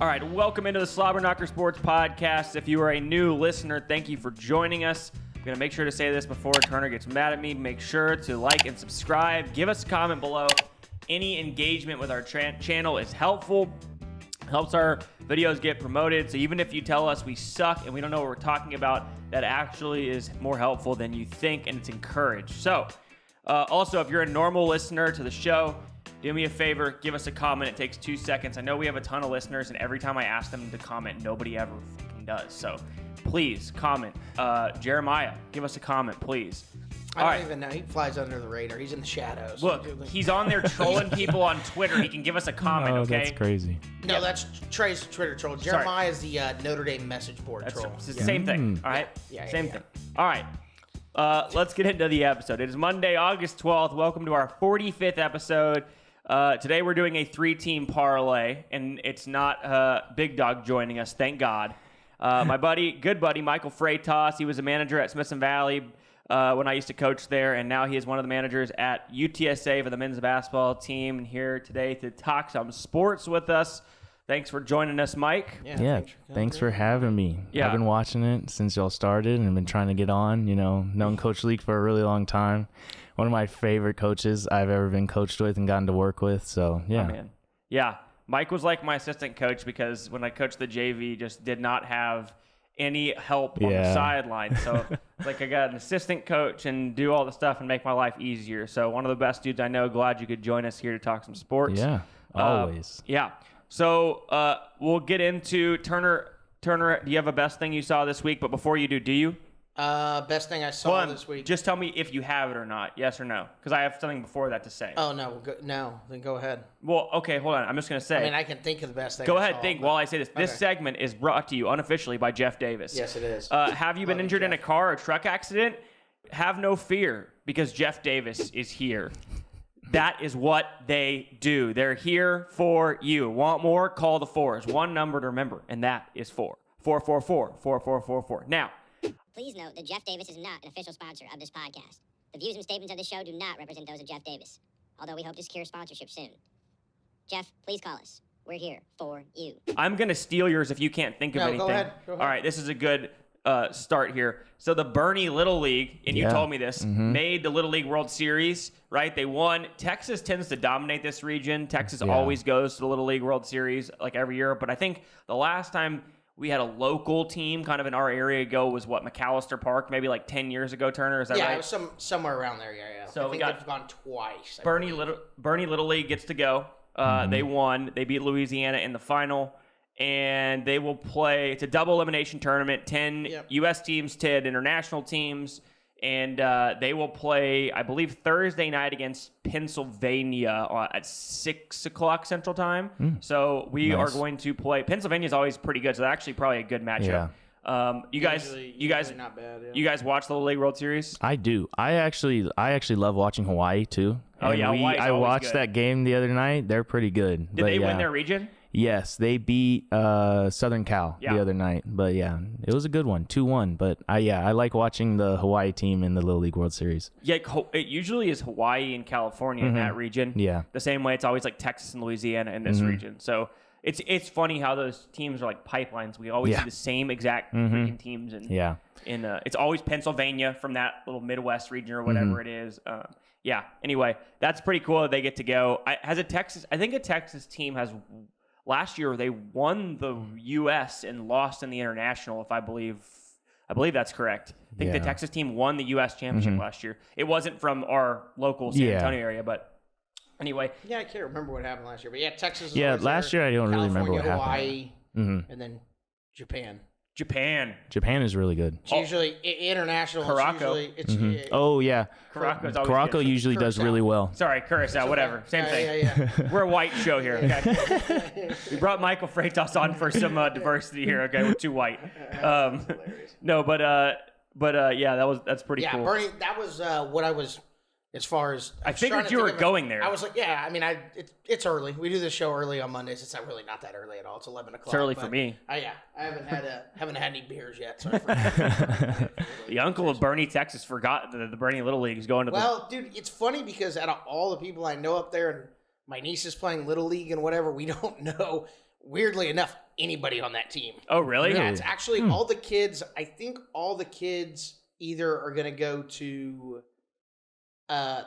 All right, welcome into the Slobberknocker Sports Podcast. If you are a new listener, thank you for joining us. I'm going to make sure to say this before Turner gets mad at me. Make sure to like and subscribe. Give us a comment below. Any engagement with our channel is helpful. Helps our videos get promoted. So even if you tell us we suck and we don't know what we're talking about, that actually is more helpful than you think, and it's encouraged. So also, if you're a normal listener to the show, do me a favor, give us a comment. It takes 2 seconds. I know we have a ton of listeners, and every time I ask them to comment, nobody ever fucking does. So please comment. Jeremiah, give us a comment, please. I don't even know. He flies under the radar. He's in the shadows. Look, he's on there trolling people on Twitter. He can give us a comment, okay? That's crazy. No, that's Trey's Twitter troll. Jeremiah is the Notre Dame message board troll. It's the same thing, all right? Same thing. All right. Let's get into the episode. It is Monday, August 12th. Welcome to our 45th episode. Today we're doing a 3-team parlay, and it's not Big Dog joining us, thank God. My good buddy, Michael Freitas, he was a manager at Smith & Valley when I used to coach there, and now he is one of the managers at UTSA for the men's basketball team, and here today to talk some sports with us. Thanks for joining us, Mike. Yeah, thanks for having me. Yeah. I've been watching it since y'all started and been trying to get on, known Coach Leak for a really long time. One of my favorite coaches I've ever been coached with and gotten to work with, so yeah. Oh, man. Yeah, Mike was like my assistant coach because when I coached the JV, just did not have any help on the sideline. So it's like I got an assistant coach and do all the stuff and make my life easier. So one of the best dudes I know. Glad you could join us here to talk some sports. Yeah, always. Yeah. So we'll get into Turner. Turner, do you have a best thing you saw this week? But before you do you? Best thing I saw this week. Just tell me if you have it or not, yes or no, because I have something before that to say. Oh, no. Then go ahead. Well, okay, hold on. I'm just going to say. I mean, I can think of the best thing Go I ahead, saw, think but... while I say this. This segment is brought to you unofficially by Jeff Davis. Yes, it is. Have you been injured in a car or truck accident? Have no fear, because Jeff Davis is here. That is what they do. They're here for you. Want more? Call the 4s. One number to remember, and that is 4. 444-4444. Now, please note that Jeff Davis is not an official sponsor of this podcast. The views and statements of the show do not represent those of Jeff Davis, although we hope to secure sponsorship soon. Jeff, please call us. We're here for you. I'm going to steal yours if you can't think of anything. Go ahead. All right, this is a good start here. So the Bernie Little League, and you told me this, made the Little League World Series, right? They won. Texas tends to dominate this region. Texas always goes to the Little League World Series like every year. But I think the last time we had a local team kind of in our area go was McAllister Park, maybe like 10 years ago, Turner, is that right? Yeah, it was somewhere around there, yeah. So I think they've gone twice. Bernie Little League gets to go. They won. They beat Louisiana in the final, and they will play. It's a double elimination tournament, 10 U.S. teams, 10 international teams, and they will play, I believe, Thursday night against Pennsylvania at 6 o'clock Central Time. So we are going to play. Pennsylvania is always pretty good, so that's actually probably a good matchup. Yeah. You guys, not bad, you guys watch the Little League World Series? I do. I actually love watching Hawaii too. Oh, yeah, Hawaii's I always watched good. that game the other night. They're pretty good. Did they win their region? Yes, they beat Southern Cal the other night. But yeah, it was a good one, 2-1. But I like watching the Hawaii team in the Little League World Series. Yeah, it usually is Hawaii and California in that region. Yeah. The same way it's always like Texas and Louisiana in this region. So it's funny how those teams are like pipelines. We always see the same exact freaking teams. And it's always Pennsylvania from that little Midwest region or whatever it is. Anyway, that's pretty cool that they get to go. I think a Texas team has. Last year, they won the U.S. and lost in the international, I believe that's correct. I think the Texas team won the U.S. championship last year. It wasn't from our local San Antonio area, but anyway. Yeah, I can't remember what happened last year. But Texas is last year I don't really remember what happened. Hawaii, and then Japan. Japan is really good. It's usually international. Caraco. Caraco usually does really well. Sorry, Curacao, whatever. Same thing. Yeah. We're a white show here, okay? We brought Michael Freitas on for some diversity here, okay? We're too white. That's pretty cool. Yeah, Bernie, that was what I was. As far as I figured you were going there. I was like, it's early. We do this show early on Mondays. It's not really not that early at all. It's 11 o'clock. It's early for me. I haven't had any beers yet. So I forgot. The uncle of Bernie, Texas, forgot that the Bernie Little League is going to. Dude, it's funny because out of all the people I know up there, and my niece is playing Little League and whatever, we don't know. Weirdly enough, anybody on that team. Oh, really? Yeah, it's actually all the kids. I think all the kids either are going to go to.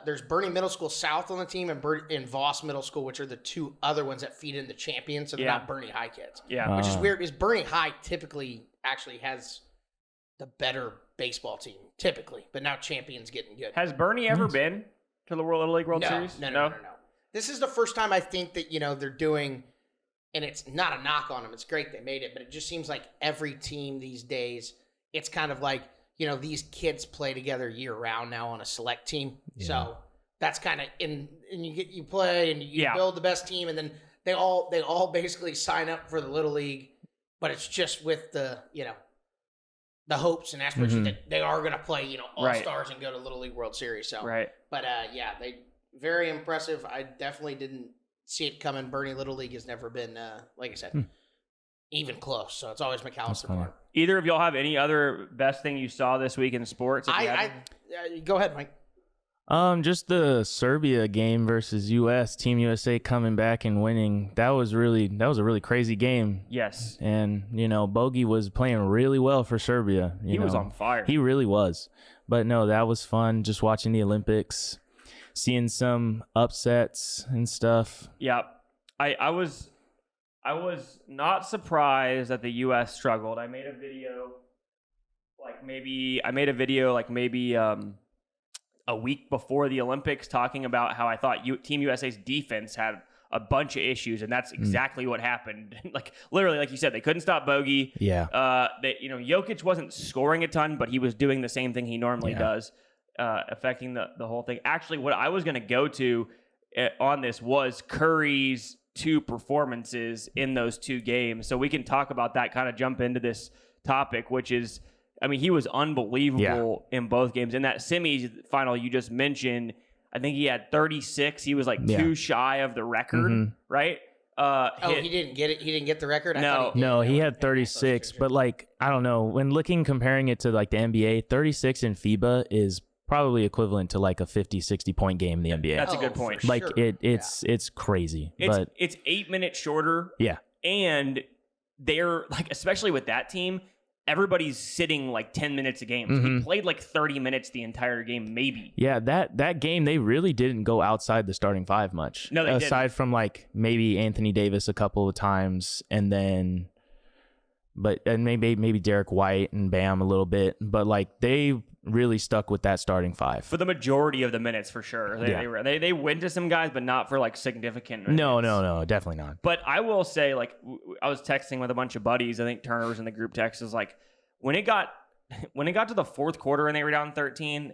There's Bernie Middle School South on the team and Voss Middle School, which are the two other ones that feed into champions. So they're not Bernie High kids. Yeah, which is weird because Bernie High typically actually has the better baseball team typically, but now champions getting good. Has Bernie ever been to the Little League World Series? No. This is the first time I think that they're doing, and it's not a knock on them. It's great they made it, but it just seems like every team these days, it's kind of like. These kids play together year round now on a select team. Yeah. So that's kind of and you play and you build the best team, and then they all basically sign up for the Little League, but it's just with the the hopes and aspirations that they are going to play all stars and go to Little League World Series. So but they very impressive. I definitely didn't see it coming. Bernie Little League has never been like I said even close. So it's always McAllister Park. Either of y'all have any other best thing you saw this week in sports? Go ahead, Mike. Just the Serbia game versus US, Team USA coming back and winning. That was a really crazy game. Yes. And, Bogey was playing really well for Serbia. He was on fire. He really was. But no, that was fun just watching the Olympics, seeing some upsets and stuff. Yeah. I was not surprised that the U.S. struggled. I made a video a week before the Olympics talking about how I thought Team USA's defense had a bunch of issues, and that's exactly what happened. Literally, like you said, they couldn't stop Bogey. Yeah. Jokic wasn't scoring a ton, but he was doing the same thing he normally does, affecting the whole thing. Actually, what I was going to go to on this was Curry's 2 performances in those 2 games. So we can talk about that, kind of jump into this topic, which is, he was unbelievable in both games. In that semifinal you just mentioned, I think he had 36. He was 2 shy of the record, right? He didn't get it. He didn't get the record. He had 36. But I don't know. When comparing it to the NBA, 36 in FIBA is probably equivalent to a 50-60 point game in the NBA. That's a good point. It's crazy. It's 8 minutes shorter. Yeah. And they're especially with that team, everybody's sitting 10 minutes a game. So he played 30 minutes the entire game, maybe. Yeah, that game they really didn't go outside the starting 5 much. No, they didn't. Aside from maybe Anthony Davis a couple of times, and then maybe Derek White and Bam a little bit, but they really stuck with that starting 5 for the majority of the minutes, for sure. They went to some guys, but not for significant minutes. No, definitely not. But I will say, I was texting with a bunch of buddies. I think Turner was in the group text. Is when it got to the fourth quarter and they were down 13.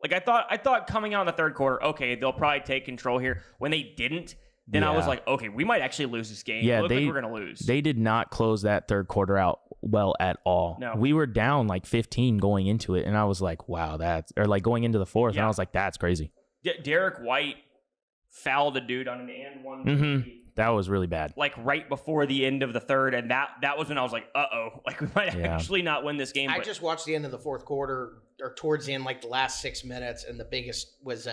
I thought coming out in the third quarter, okay, they'll probably take control here. When they didn't, then I was okay, we might actually lose this game. Yeah, it looked like we're gonna lose. They did not close that third quarter out well at all. No. We were down 15 going into it, and I was wow, going into the fourth, and I was that's crazy. Derek White fouled a dude on an and one. That was really bad. Right before the end of the third, and that was when I was uh-oh, we might actually not win this game. I just watched the end of the fourth quarter, or towards the end, the last 6 minutes, and the biggest was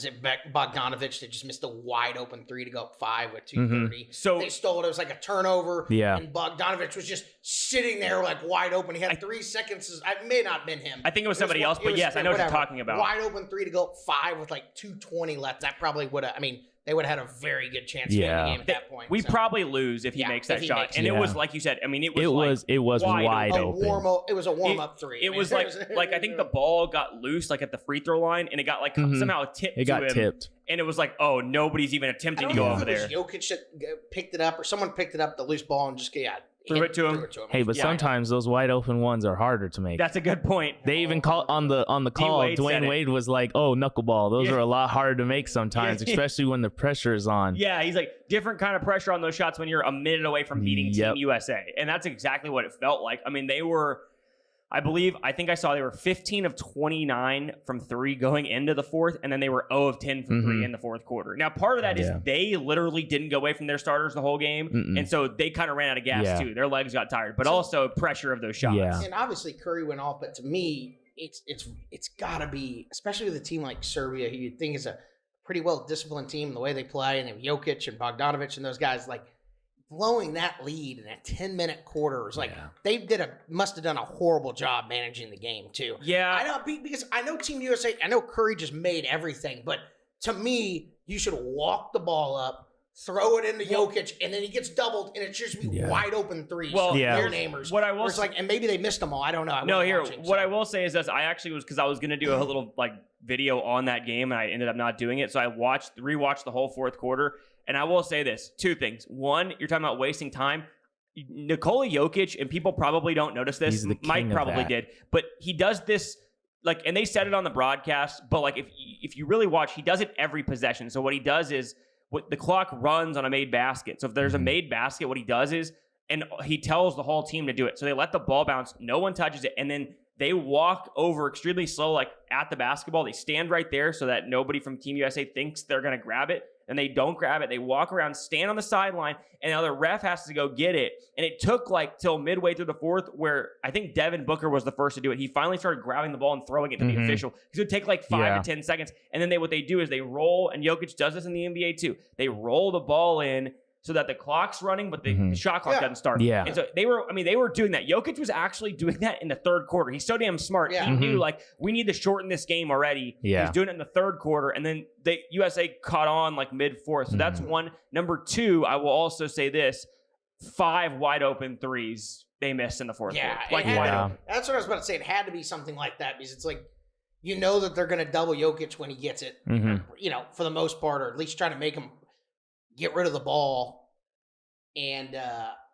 it Bogdanovich that just missed a wide open 3 to go up 5 with 2:30. So they stole it. It was a turnover. Yeah. And Bogdanovich was just sitting there wide open. He had 3 seconds. It may not have been him. I think it was somebody else, but yes, I know what you're talking about. Wide open 3 to go up 5 with 2:20 left. That probably would have. They would have had a very good chance to win the game at that point. We probably lose if he makes that shot. And it was like you said. It was wide open. It was a warm up 3. It was I think the ball got loose at the free throw line, and it got somehow tipped. It got to him, tipped. And it was oh, nobody's even attempting to go over there. Jokic picked it up, or someone picked it up, the loose ball, and just threw it to him. Hey, but sometimes those wide open ones are harder to make. That's a good point. They even call on the call. Dwayne Wade was "Oh, knuckleball. Those are a lot harder to make sometimes, especially when the pressure is on." Yeah, he's different kind of pressure on those shots when you're a minute away from beating Team USA, and that's exactly what it felt like. They were. I think I saw they were 15 of 29 from 3 going into the fourth, and then they were 0 of 10 from 3 in the fourth quarter. Now, part of that is they literally didn't go away from their starters the whole game, and so they kind of ran out of gas too. Their legs got tired, but also pressure of those shots. Yeah. And obviously Curry went off, but to me, it's got to be, especially with a team like Serbia, who you think is a pretty well disciplined team, the way they play, and Jokic and Bogdanovich and those guys, blowing that lead in that 10-minute quarter was like they must have done a horrible job managing the game too. Yeah, I know because I know Team USA. I know Curry just made everything, but to me, you should walk the ball up, throw it into Jokic, and then he gets doubled, and it should just be wide open threes. Well, your namers. What I will say, and maybe they missed them all. I don't know. I will say is that I actually was because I was going to do a little like video on that game, and I ended up not doing it. So I rewatched the whole fourth quarter. And I will say this, two things. One, you're talking about wasting time. Nikola Jokic, and people probably don't notice this. Mike probably did. But he does this, like, and they said it on the broadcast, but like if you really watch, he does it every possession. So what he does is, the clock runs on a made basket. So if there's a made basket, what he does is, and he tells the whole team to do it. So they let the ball bounce, no one touches it, and then they walk over extremely slow, like at the basketball. They stand right there so that nobody from Team USA thinks they're going to grab it. And they don't grab it. They walk around, stand on the sideline, and now the ref has to go get it. And it took like till midway through the fourth where I think Devin Booker was the first to do it. He finally started grabbing the ball and throwing it to the official. Because it would take like 5 to 10 seconds. And then what they do is they roll, and Jokic does this in the NBA too. They roll the ball in so that the clock's running, but the shot clock doesn't start. Yeah. And so they were doing that. Jokic was actually doing that in the third quarter. He's so damn smart. Yeah. He knew, like, we need to shorten this game already. Yeah. He's doing it in the third quarter, and then USA caught on, like, mid-fourth. So that's one. Number two, I will also say this, 5 wide-open threes they missed in the fourth quarter. Like, that's what I was about to say. It had to be something like that because it's like, you know that they're going to double Jokic when he gets it, you know, for the most part, or at least try to make him get rid of the ball. And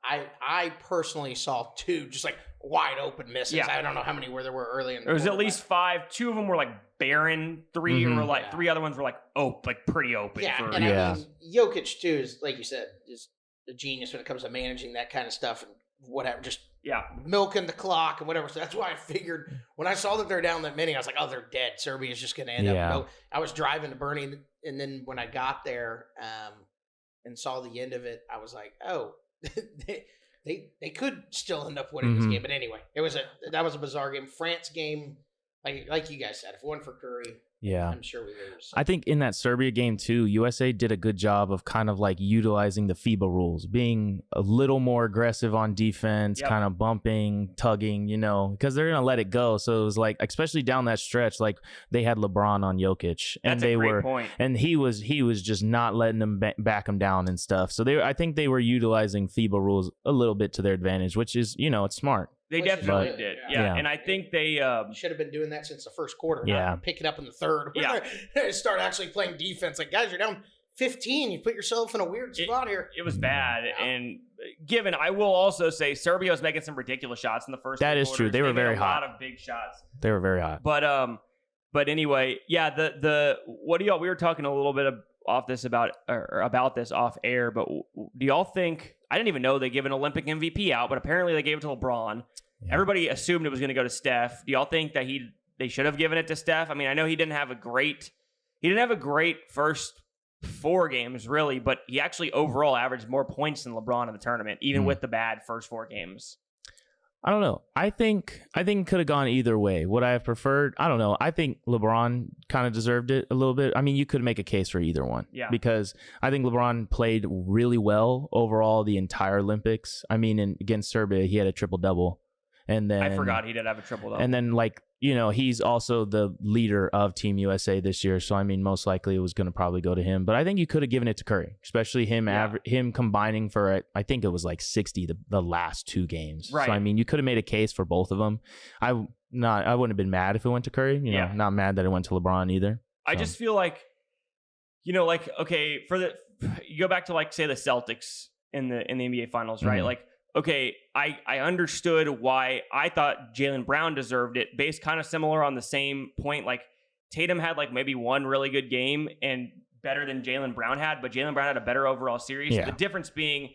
I personally saw 2 just like wide open misses. Yeah. I don't know how many there were early in the There was at least 5. 2 of them were like barren. 3 were like 3 other ones were like pretty open. Yeah, I mean, Jokic too is, like you said, is a genius when it comes to managing that kind of stuff and whatever. Just milking the clock and whatever. So that's why I figured when I saw that they're down that many, I was like, oh, they're dead. Serbia's just going to end up. I was driving to Bernie, and then when I got there, and saw the end of it, I was like, oh, they could still end up winning this game. But anyway, that was a bizarre game. France game, like you guys said, if it wasn't for Curry, I'm sure we lose. I think in that Serbia game too, USA did a good job of kind of like utilizing the FIBA rules, being a little more aggressive on defense, kind of bumping, tugging, you know, because they're gonna let it go. So it was like, especially down that stretch, like they had LeBron on Jokic, and That's a great point. And he was just not letting them back him down and stuff. So I think they were utilizing FIBA rules a little bit to their advantage, which is, you know, it's smart. They definitely did. Yeah. And I think they should have been doing that since the first quarter. Yeah. Pick it up in the third. Start actually playing defense. Like, guys, you're down 15. You put yourself in a weird spot here. It was bad. Yeah. And given, I will also say Serbia was making some ridiculous shots in the first That is quarters. True. They were very hot. A lot of big shots. They were very hot. But anyway, the what do y'all, we were talking a little bit about this off air, but do y'all think, I didn't even know they gave an Olympic MVP out, but apparently they gave it to LeBron. Yeah. Everybody assumed it was going to go to Steph. Do y'all think that they should have given it to Steph? I mean, I know he didn't have a great first 4 games really, but he actually overall averaged more points than LeBron in the tournament, even with the bad first 4 games. I don't know. I think it could have gone either way. Would I have preferred? I don't know. I think LeBron kind of deserved it a little bit. I mean, you could make a case for either one. Yeah. Because I think LeBron played really well overall the entire Olympics. I mean, against Serbia, he had a triple-double. And then I forgot he did have a triple-double. And then, like, you know, he's also the leader of Team USA this year. So, I mean, most likely it was going to probably go to him. But I think you could have given it to Curry, especially him combining for, I think it was like 60 the last 2 games. Right. So, I mean, you could have made a case for both of them. I wouldn't have been mad if it went to Curry. You know, not mad that it went to LeBron either. I just feel like, you know, like, okay, you go back to, like, say the Celtics in the NBA Finals, right? Like, okay, I understood why I thought Jaylen Brown deserved it, based kind of similar on the same point. Like, Tatum had like maybe one really good game and better than Jaylen Brown had, but Jaylen Brown had a better overall series. Yeah. The difference being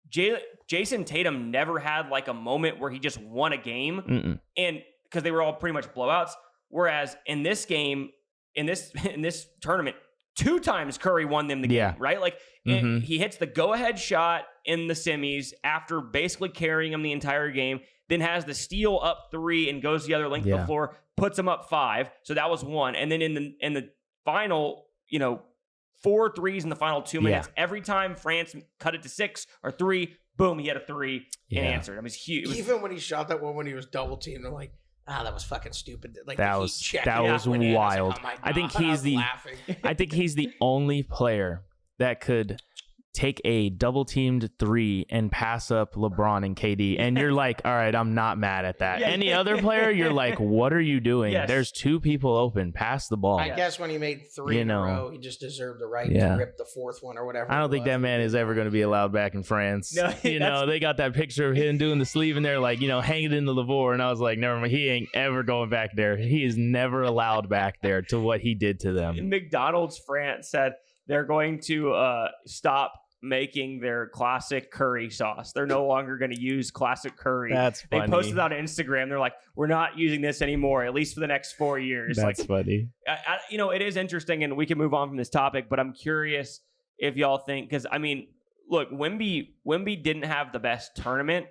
Jason Tatum never had like a moment where he just won a game, and because they were all pretty much blowouts. Whereas in this game, in this tournament, 2 times Curry won them the game, right? Like he hits the go-ahead shot in the semis after basically carrying him the entire game, then has the steal up 3 and goes the other length of the floor, puts them up 5. So that was 1. And then in the final, you know, 4 threes in the final 2 minutes. Yeah. Every time France cut it to 6 or 3, boom, he had a 3 and answered. I mean, it's huge. Even when he shot that one when he was double teamed, they're like, that was fucking stupid. Like that was wild. Like, I think he's the only player that could take a double teamed 3 and pass up LeBron and KD, and you're like, all right, I'm not mad at that. Any other player, you're like, what are you doing? Yes. There's 2 people open. Pass the ball. I guess when he made 3 in a row, he just deserved the right to rip the 4th one or whatever. I don't think that man is ever going to be allowed back in France. No, they got that picture of him doing the sleeve and they're like, hanging in the Lavore, and I was like, never mind. He ain't ever going back there. He is never allowed back there to what he did to them. McDonald's France said they're going to stop making their classic curry sauce. They're no longer going to use classic curry. That's funny. They posted on Instagram. They're like, we're not using this anymore, at least for the next 4 years. That's funny. It is interesting, and we can move on from this topic, but I'm curious if y'all think, because, I mean, look, Wemby didn't have the best tournament.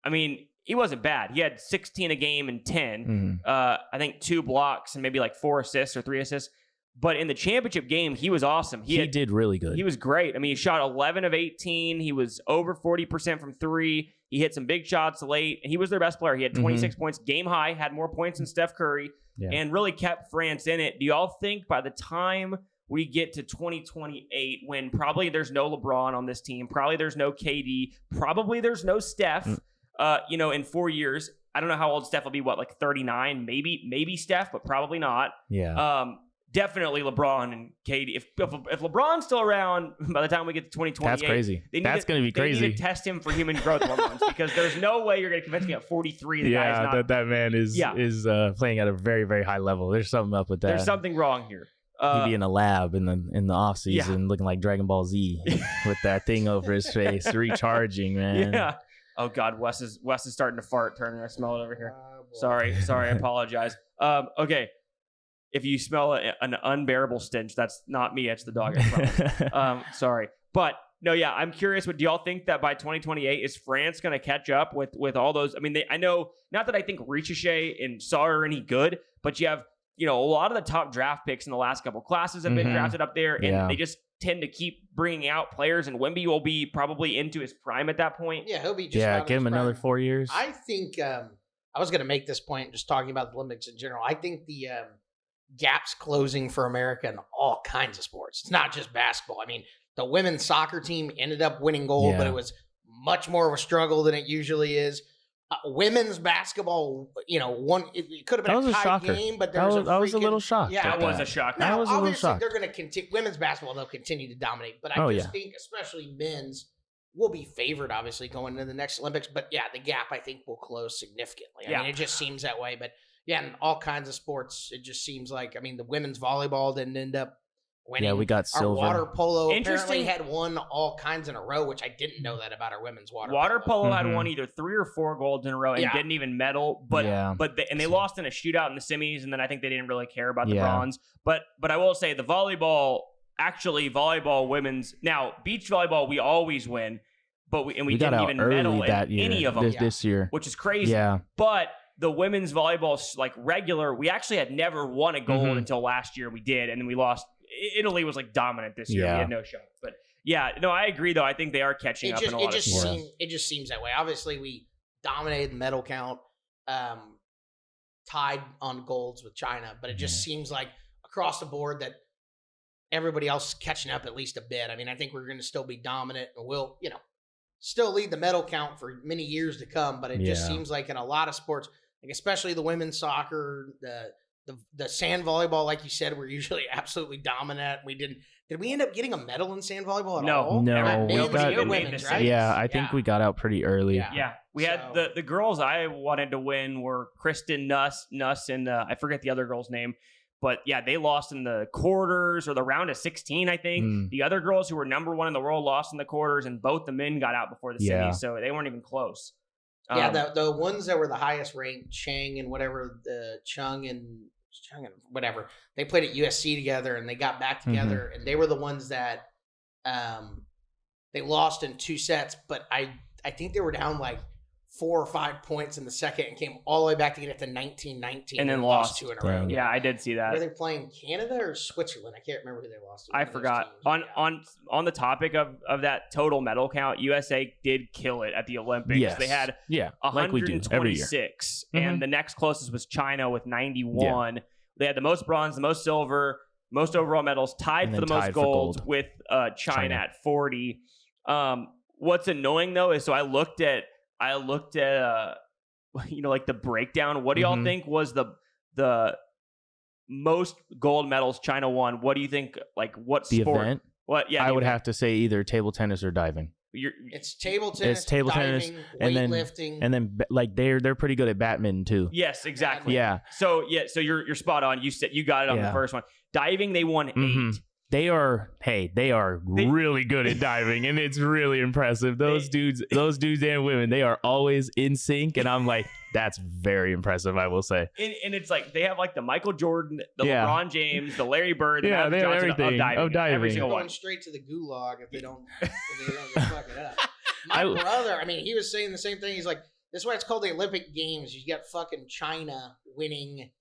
I mean, he wasn't bad. He had 16 a game and 10. I think 2 blocks and maybe like 4 assists or 3 assists. But in the championship game, he was awesome. He did really good. He was great. I mean, he shot 11 of 18. He was over 40% from 3. He hit some big shots late. He was their best player. He had 26 points, game high, had more points than Steph Curry, and really kept France in it. Do y'all think by the time we get to 2028, when probably there's no LeBron on this team, probably there's no KD, probably there's no Steph, in 4 years, I don't know how old Steph will be, like 39? Maybe Steph, but probably not. Yeah. Definitely LeBron and KD. If LeBron's still around by the time we get to 2028, that's crazy. That's going to be crazy. They need to test him for human growth hormones because there's no way you're going to convince me at 43 the guy's not. that man is playing at a very, very high level. There's something up with that. There's something wrong here. He'd be in a lab in the off season, looking like Dragon Ball Z with that thing over his face, recharging, man. Yeah. Oh God, Wes is starting to fart. Turner, I smell it over here. Sorry, I apologize. Okay. If you smell an unbearable stench, that's not me. It's the dog. I promise. Sorry. But, no, yeah, I'm curious. Do y'all think that by 2028, is France going to catch up with all those? I mean, I know, not that I think Ricochet and Saw are any good, but you have, a lot of the top draft picks in the last couple classes have been drafted up there, and they just tend to keep bringing out players, and Wemby will be probably into his prime at that point. Yeah, he'll be just give him another 4 years. I think I was going to make this point just talking about the Olympics in general. I think the gaps closing for America in all kinds of sports. It's not just basketball. I mean, the women's soccer team ended up winning gold, but it was much more of a struggle than it usually is. Women's basketball, it could have been a tight game, but there was I was a little shocked. Yeah, that was a shock. Now, I was a little shocked. They're going to continue. Women's basketball, they'll continue to dominate, but I think, especially men's, will be favored, obviously, going into the next Olympics. But yeah, the gap I think will close significantly. I mean, it just seems that way. But yeah, in all kinds of sports, it just seems like, the women's volleyball didn't end up winning. Yeah, we got silver. Our water polo apparently had won all kinds in a row, which I didn't know that about our women's water polo. Water polo had won either 3 or 4 golds in a row and didn't even medal, but they lost in a shootout in the semis, and then I think they didn't really care about the bronze. But I will say the volleyball women's, now beach volleyball we always win, but we didn't even medal in any of them this year, which is crazy. Yeah, but the women's volleyball, like regular, we actually had never won a gold until last year. We did, and then we lost. Italy was like dominant this year. We had no shot. But yeah, no, I agree though. I think they are catching up in a lot of sports. It just seems that way. Obviously, we dominated the medal count, tied on golds with China, but it just seems like across the board that everybody else is catching up at least a bit. I mean, I think we're going to still be dominant, and we'll, still lead the medal count for many years to come. But it just seems like in a lot of sports, like especially the women's soccer, the sand volleyball, like you said, we're usually absolutely dominant. Did we end up getting a medal in sand volleyball at all? No. Right? Yeah, I think we got out pretty early. Yeah. We had the girls I wanted to win were Kristen Nuss, and I forget the other girl's name. But yeah, they lost in the quarters or the round of 16, I think. The other girls who were number 1 in the world lost in the quarters, and both the men got out before the semis, so they weren't even close. The ones that were the highest ranked, Chang and whatever, Chung and whatever, they played at USC together and they got back together, and they were the ones that they lost in 2 sets, but I think they were down like 4 or 5 points in the second and came all the way back to get it to 19-19 and then lost 2 in a row. Yeah, I did see that. Were they playing Canada or Switzerland? I can't remember who they lost to. I forgot. On the topic of that total medal count, USA did kill it at the Olympics. Yes. They had like we do every year. 126, and the next closest was China with 91. They had the most bronze, the most silver, most overall medals, tied for the most gold with China at 40. What's annoying though is I looked at like the breakdown. What do y'all think was the most gold medals China won? What do you think? Like what the sport? Event? What? Yeah, I would have to say either table tennis or diving. It's table tennis, diving, and weightlifting, and then like they're pretty good at badminton too. Yes, exactly. Yeah. So you're spot on. You got it on the first one. Diving, they won 8. They are really good at diving, and it's really impressive. Those dudes and women, they are always in sync, and I'm like, that's very impressive, I will say. And it's like they have like the Michael Jordan, the LeBron James, the Larry Bird, the Magic Johnson of diving. Every single one. Going straight to the gulag if they don't get fucking up. My brother, he was saying the same thing. He's like, this is why it's called the Olympic Games. You got fucking China winning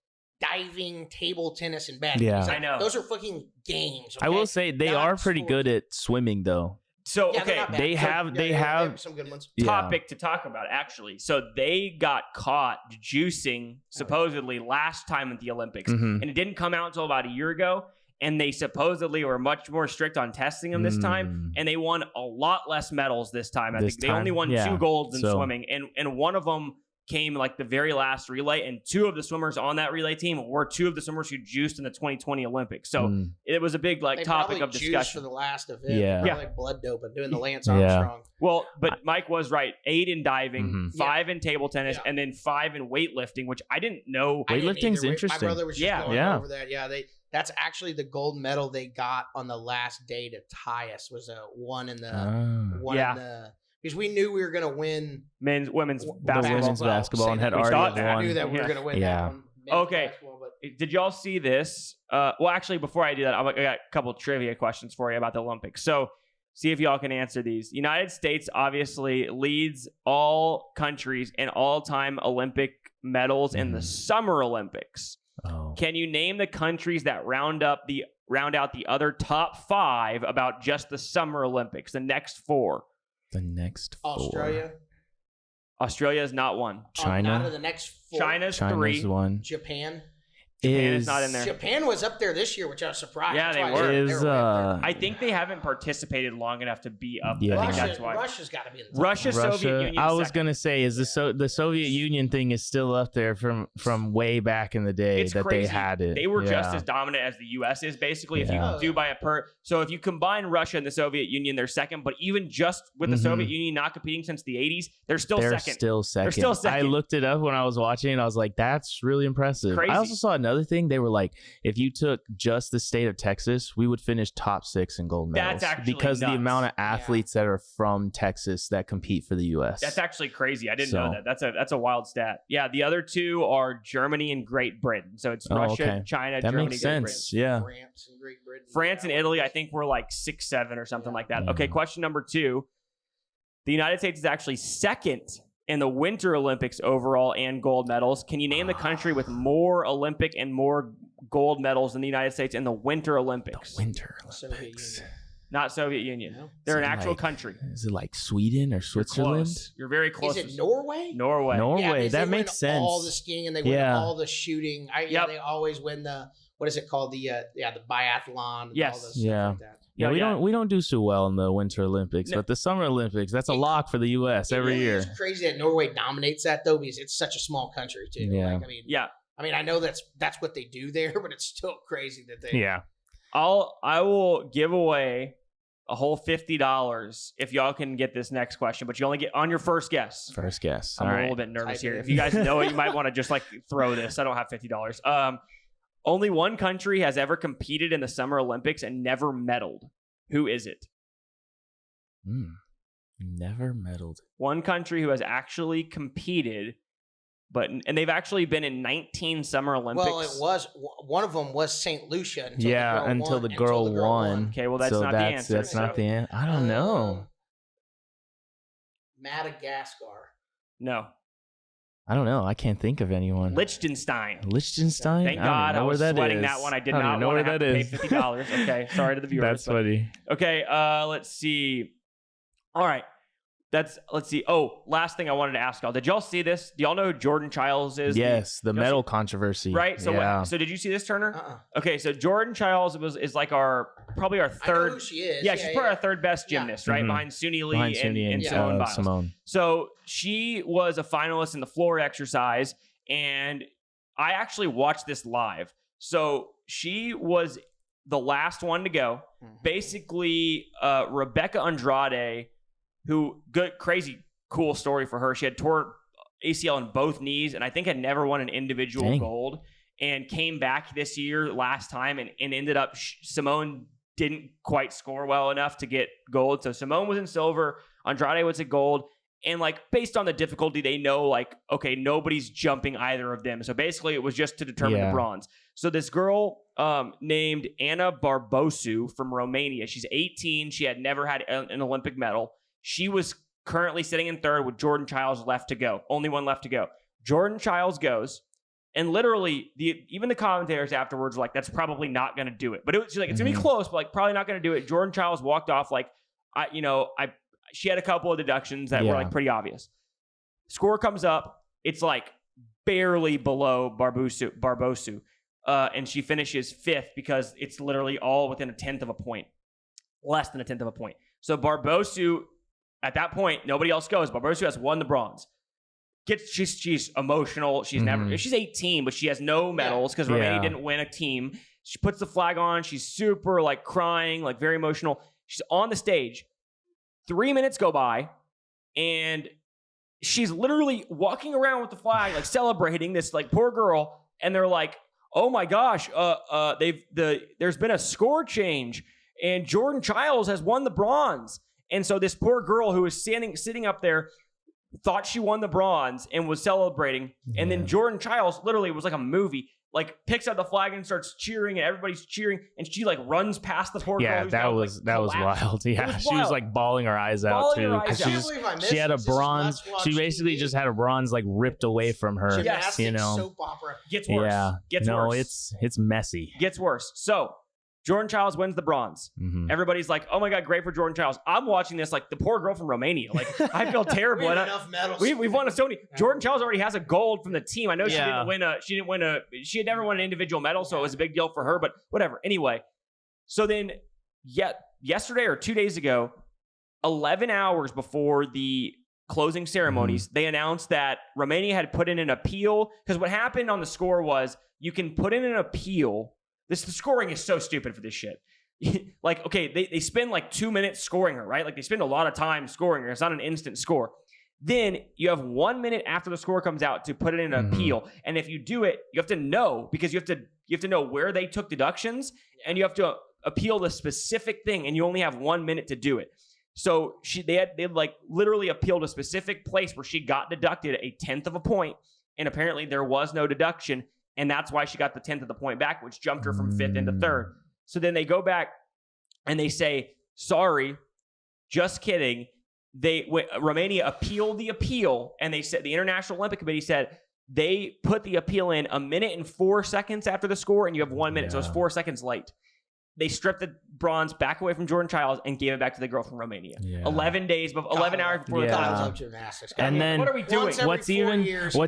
diving, table tennis, and badminton. Yeah, like, I know. Those are fucking games. Okay? I will say they are pretty good at swimming, though. So they have some good ones. Topic to talk about actually. So they got caught juicing supposedly last time at the Olympics, and it didn't come out until about a year ago. And they supposedly were much more strict on testing them this time, and they won a lot less medals this time. I think they only won 2 golds in swimming, and one of them came like the very last relay, and 2 of the swimmers on that relay team were 2 of the swimmers who juiced in the 2020 Olympics. So it was a big topic of discussion for the last event. Yeah, like blood dope and doing the Lance Armstrong. Well, but Mike was right. 8 in diving, 5 in table tennis, and then 5 in weightlifting, which I didn't know. Weightlifting's interesting. My brother was just going over that. Yeah, that's actually the gold medal they got on the last day to tie us. Was a one in the because we knew we were going to win women's basketball and had already won. I knew that we were going to win that one. Okay. Did y'all see this? Well, actually, before I do that, I got a couple of trivia questions for you about the Olympics. So see if y'all can answer these. The United States obviously leads all countries in all-time Olympic medals in the Summer Olympics. Oh. Can you name the countries that round out the other top 5 about just the Summer Olympics, the next 4? The next 4. Australia is not one. China. Out of the next 4. China's 3. 1. Japan is not in there. Japan was up there this year, which I was surprised. Yeah, they were. I think they haven't participated long enough to be up there. I think that's why. Russia's got to be in the top. Russia, Soviet Union. I was going to say, the Soviet Union thing is still up there from way back in the day. It's that crazy. They had it. They were just as dominant as the U.S. is, basically. If you do by so if you combine Russia and the Soviet Union, they're second. But even just with the Soviet Union not competing since the 80s, they're still second. They're still second. I looked it up when I was watching, and I was like, that's really impressive. Crazy. I also saw another thing. They were like, if you took just the state of Texas, we would finish top 6 in gold medals. That's actually because nuts. The amount of athletes that are from Texas that compete for the U.S. That's actually crazy. I didn't know that. That's a wild stat. Yeah, the other 2 are Germany and Great Britain. So it's Russia, China, that Germany, makes sense. Yeah, France and Great Britain. France and Italy, I think, were like 6, 7 or something like that. Yeah. Okay, question number 2. The United States is actually second in the Winter Olympics overall and gold medals. Can you name the country with more Olympic and more gold medals than the United States in the Winter Olympics? The Winter Olympics. Not Soviet Union. No. They're an actual country. Is it like Sweden or Switzerland? You're very close. Is it Norway? Norway. Yeah, that makes sense. All the skiing and they win all the shooting. They always win the, what is it called? The biathlon. And all this stuff like that. Yeah, we don't do so well in the Winter Olympics, but the Summer Olympics, that's a lock for the U.S. every year. It's crazy that Norway dominates that, though, because it's such a small country, too. Yeah. I know that's what they do there, but it's still crazy that they... Yeah. I will give away a whole $50 if y'all can get this next question, but you only get on your first guess. First guess. I'm a little bit nervous here. If you guys know it, you might want to just throw this. I don't have $50. Only one country has ever competed in the Summer Olympics and never medaled. Who is it? Never medaled. One country who has actually competed, and they've actually been in 19 Summer Olympics. Well, one of them was St. Lucia. Until the girl won. Okay, well, that's not the answer. That's not the answer. I don't know. Madagascar. No. I don't know. I can't think of anyone. Liechtenstein. Liechtenstein? Thank God I was sweating that one. I did not want to have to pay $50. Okay, sorry to the viewers. That's funny. Okay, let's see. All right. Let's see. Oh, last thing I wanted to ask y'all. Did y'all see this? Do y'all know who Jordan Chiles is? Yes, the medal controversy. Right? So yeah. So did you see this, Turner? Okay, so Jordan Chiles is like probably our third. I know who she is. Yeah, she's probably our third best gymnast, right? Mhm. Behind Suni Lee and Simone Biles. Simone. So she was a finalist in the floor exercise, and I actually watched this live. So she was the last one to go. Basically, Rebecca Andrade, crazy cool story for her. She had torn ACL in both knees, and I think had never won an individual gold, and came back this year last time and ended up Simone didn't quite score well enough to get gold. So Simone was in silver, Andrade was at gold, and like based on the difficulty, they know like, okay, nobody's jumping either of them. So basically it was just to determine the bronze. So this girl named Ana Barbosu from Romania, she's 18. She had never had an Olympic medal. She was currently sitting in third with Jordan Chiles left to go. Only one left to go. Jordan Chiles goes, and literally, even the commentators afterwards were like, that's probably not going to do it. But she's like, it's going to be close, but like probably not going to do it. Jordan Chiles walked off like, she had a couple of deductions that were like pretty obvious. Score comes up. It's like barely below Barbosu. And she finishes fifth because it's literally all within a tenth of a point. Less than a tenth of a point. So Barbosu, at that point, nobody else goes. Barbosu has won the bronze. She's emotional. She's 18, but she has no medals because Romania didn't win a team. She puts the flag on. She's super like crying, like very emotional. She's on the stage. 3 minutes go by, and she's literally walking around with the flag, like celebrating this like poor girl. And they're like, "Oh my gosh, there's been a score change, and Jordan Chiles has won the bronze." And so this poor girl who was sitting up there thought she won the bronze and was celebrating. And then Jordan Chiles, literally, it was like a movie, like picks up the flag and starts cheering, and everybody's cheering, and she like runs past the poor girl. Yeah, that was wild. Yeah, she was like bawling her eyes out too. She had a bronze. She basically just had a bronze like ripped away from her. Gymnastics, you know, soap opera. Gets worse. Yeah, gets worse. It's messy. Gets worse. So Jordan Chiles wins the bronze. Everybody's like, "Oh my god, great for Jordan Chiles." I'm watching this like the poor girl from Romania. Like I feel terrible. We have enough medals. We've won so many. Jordan Chiles already has a gold from the team. I know she had never won an individual medal, so it was a big deal for her. But whatever. Anyway, so then, yesterday or 2 days ago, 11 hours before the closing ceremonies, they announced that Romania had put in an appeal, because what happened on the score was you can put in an appeal. The scoring is so stupid for this shit. Like, okay, they spend like 2 minutes scoring her, right? Like they spend a lot of time scoring her. It's not an instant score. Then you have 1 minute after the score comes out to put it in an appeal. And if you do it, you have to know, because you have to know where they took deductions, and you have to appeal the specific thing, and you only have 1 minute to do it. So they like literally appealed a specific place where she got deducted a tenth of a point, and apparently there was no deduction. And that's why she got the 10th of the point back, which jumped her from fifth into third. So then they go back and they say, sorry, just kidding. Romania appealed the appeal, and they said, the International Olympic Committee said they put the appeal in 1 minute and 4 seconds after the score, and you have 1 minute. So it's 4 seconds late. They stripped the bronze back away from Jordan Chiles and gave it back to the girl from Romania. 11 hours before the finals. And then what are we doing? What's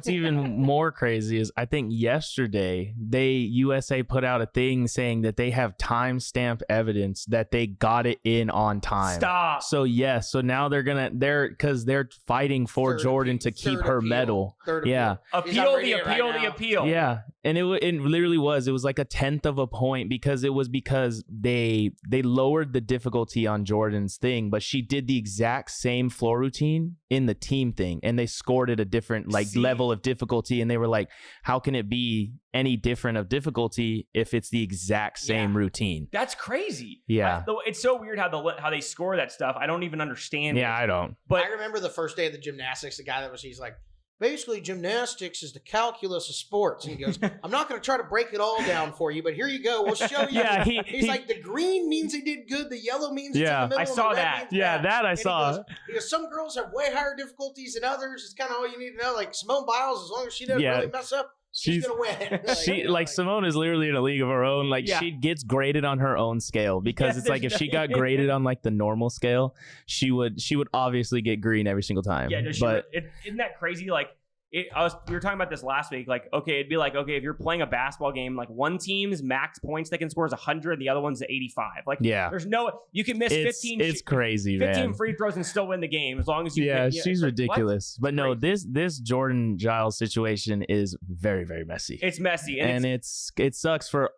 even more crazy is I think yesterday USA put out a thing saying that they have timestamp evidence that they got it in on time. Stop. So yes, so now because they're fighting for Jordan to keep her medal. Yeah. Appeal the appeal. Yeah. And it literally was. It was like a tenth of a point because they lowered the difficulty on Jordan's thing, but she did the exact same floor routine in the team thing, and they scored at a different level of difficulty. And they were like, how can it be any different of difficulty if it's the exact same routine? That's crazy. Yeah. It's so weird how they score that stuff. I don't even understand. Yeah, I don't. But I remember the first day of the gymnastics, the guy he's like, basically gymnastics is the calculus of sports. And he goes, I'm not going to try to break it all down for you, but here you go. We'll show you. Yeah, he's like, the green means he did good. The yellow means it's in the middle. I saw and the red that. means Yeah, bad. that I And saw. He goes, some girls have way higher difficulties than others. It's kind of all you need to know. Like Simone Biles, as long as she doesn't really mess up, she's going to win. Simone is literally in a league of her own. Like she gets graded on her own scale because it's like if she got graded on like the normal scale, she would obviously get green every single time. Yeah, but isn't that crazy? Like, we were talking about this last week. Like, okay, it'd be like, okay, if you're playing a basketball game, like one team's max points they can score is 100, the other one's 85. Like, there's you can miss 15. It's crazy, 15 man. free throws and still win the game as long as you. Yeah, she's ridiculous. What? But no, this Jordan Giles situation is very, very messy. It's messy, and it sucks for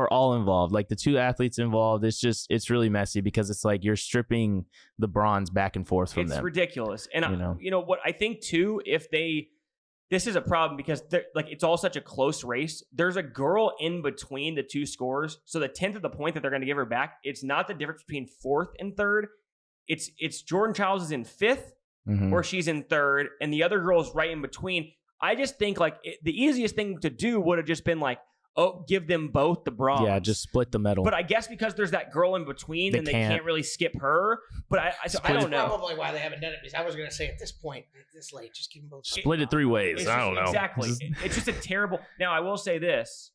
all involved. Like the two athletes involved, it's really messy because it's like you're stripping the bronze back and forth from them. It's ridiculous. And you know what I think too, this is a problem because like it's all such a close race. There's a girl in between the two scores, so the 10th of the point that they're going to give her back, it's not the difference between 4th and 3rd. It's Jordan Chiles is in 5th or she's in 3rd, and the other girl is right in between. I just think like the easiest thing to do would have just been like, give them both the bronze. Yeah, just split the medal. But I guess because there's that girl in between, they can't really skip her. But I don't know. That's probably why they haven't done it. Because I was going to say at this point, this late, just give them both. Split it 3 ways. I don't know. Exactly. It's just a terrible. Now I will say this: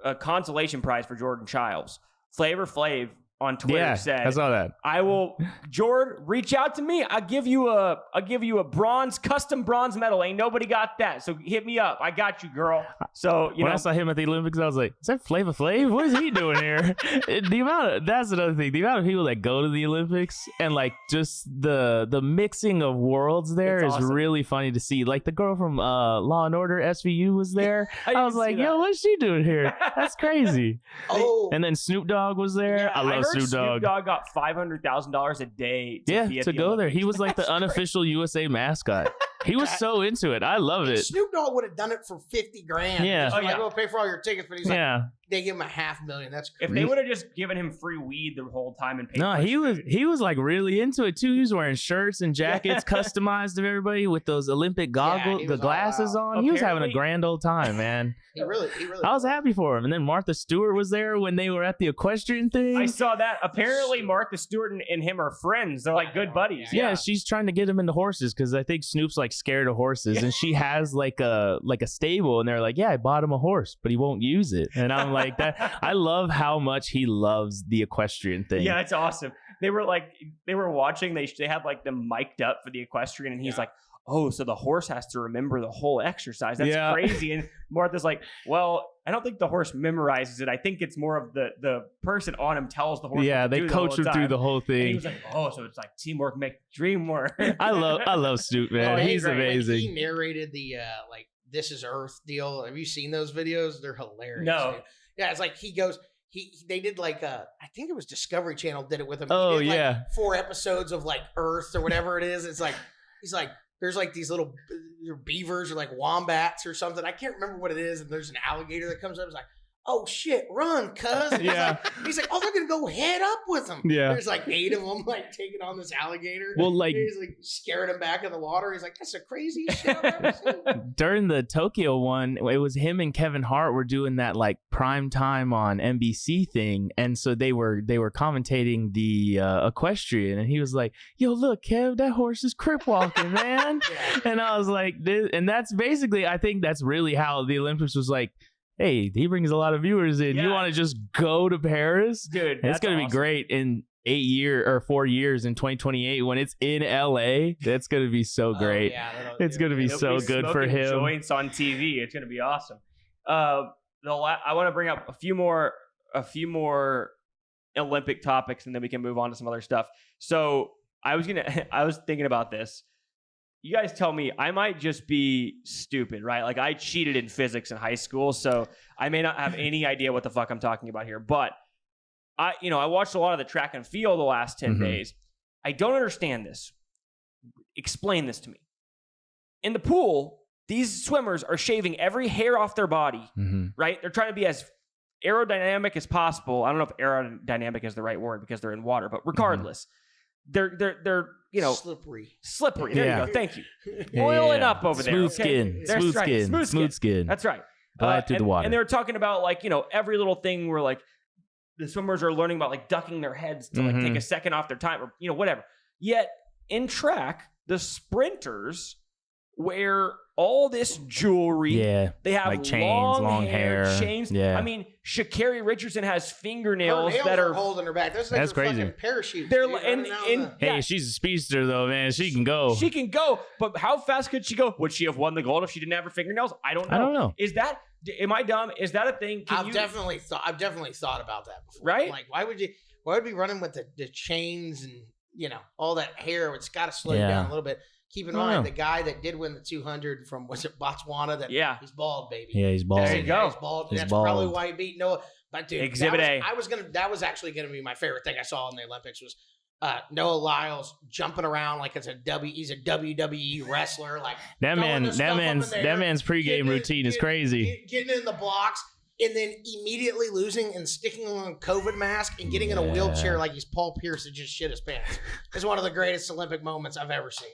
a consolation prize for Jordan Chiles. Flavor Flav on Twitter said, I saw that. I will, Jordan, reach out to me. I'll give you a custom bronze medal. Ain't nobody got that. So hit me up. I got you, girl. So when I saw him at the Olympics, I was like, is that Flavor Flav? What is he doing here? That's another thing. The amount of people that go to the Olympics and like just the mixing of worlds there is awesome. really funny to see. Like the girl from Law and Order SVU was there. I was like, yo, what's she doing here? That's crazy. And then Snoop Dogg was there. Yeah, I love Snoop Dogg. Snoop Dogg got $500,000 a day to go there. He was like the unofficial USA mascot. He was so into it. I love it. Snoop Dogg would have done it for $50,000. Yeah. Like, we'll pay for all your tickets, but he's like, they give him $500,000. That's crazy. If they would have just given him free weed the whole time and paid. No, he was like really into it too. He was wearing shirts and jackets customized of everybody with those Olympic goggles, the glasses on. He was having a grand old time, man. He really. I was happy for him. And then Martha Stewart was there when they were at the equestrian thing. I saw that. Apparently, Martha Stewart and him are friends. They're like good buddies. Yeah, she's trying to get him into horses because I think Snoop's like scared of horses, and she has like a stable, and they're like, yeah, I bought him a horse, but he won't use it. And I'm like, that. I love how much he loves the equestrian thing. Yeah, it's awesome. They were watching. They had like them mic'd up for the equestrian, and he's like, oh, so the horse has to remember the whole exercise. That's crazy. And Martha's like, well, I don't think the horse memorizes it. I think it's more of the person on him tells the horse. Yeah, they coach him through the whole thing. And he was like, oh, so it's like teamwork make the dream work. I love Snoop, man. He's amazing. Like, he narrated the like This Is Earth deal. Have you seen those videos? They're hilarious. No. Dude. Yeah, it's like he goes. They did like I think it was Discovery Channel did it with him. Oh, he did, yeah. like 4 episodes of like Earth or whatever it is. It's like he's like. There's like these little beavers or like wombats or something. I can't remember what it is. And there's an alligator that comes up. It's like, oh shit, run, cuz. He's like, oh, they're going to go head up with them. Yeah. There's like 8 of them like taking on this alligator. Well, like, he's like scaring him back in the water. He's like, that's the craziest shit I've ever seen. During the Tokyo one, it was him and Kevin Hart were doing that like prime time on NBC thing. And so they were commentating the equestrian. And he was like, yo, look, Kev, that horse is crip walking, man. And I was like, and that's basically, I think that's really how the Olympics was like, hey, he brings a lot of viewers in. You want to just go to Paris? Dude, it's going to be great in 4 years in 2028 when it's in LA. That's going to be so great. It's going to be so good for him. Joints on TV. It's going to be awesome. I want to bring up a few more Olympic topics, and then we can move on to some other stuff. So I was thinking about this. You guys tell me, I might just be stupid, right? Like I cheated in physics in high school, so I may not have any idea what the fuck I'm talking about here. But I watched a lot of the track and field the last 10 days. I don't understand this. Explain this to me. In the pool, these swimmers are shaving every hair off their body, right? They're trying to be as aerodynamic as possible. I don't know if aerodynamic is the right word because they're in water, but regardless, they're slippery. There you go. Thank you. Oiling up over there. Smooth skin. Smooth skin. That's right. Glide through the water. And they were talking about like, every little thing where like the swimmers are learning about like ducking their heads to like take a second off their time or, whatever. Yet in track, the sprinters wear all this jewelry. Yeah. They have like chains, long hair, chains. Yeah. I mean, Sha'Carri Richardson has fingernails that are holding her back. That's crazy. Fucking parachutes. They're dude, Hey, she's a speedster though, man. She can go. She can go, but how fast could she go? Would she have won the gold if she didn't have her fingernails? I don't know. Is that? Am I dumb? Is that a thing? I've definitely thought about that before. Right? Like, why would we running with the chains and all that hair? It's got to slow you down a little bit. Keep in mind the guy that did win the 200 from Botswana. He's bald, baby. Yeah, he's bald. There you go. He's bald. He's That's bald. probably why he beat Noah. But dude, Exhibit A. That was actually gonna be my favorite thing I saw in the Olympics was Noah Lyles jumping around like he's a WWE wrestler. Like that man's pregame routine is crazy. Getting in the blocks and then immediately losing and sticking on a COVID mask and getting in a wheelchair like he's Paul Pierce that just shit his pants. It's one of the greatest Olympic moments I've ever seen.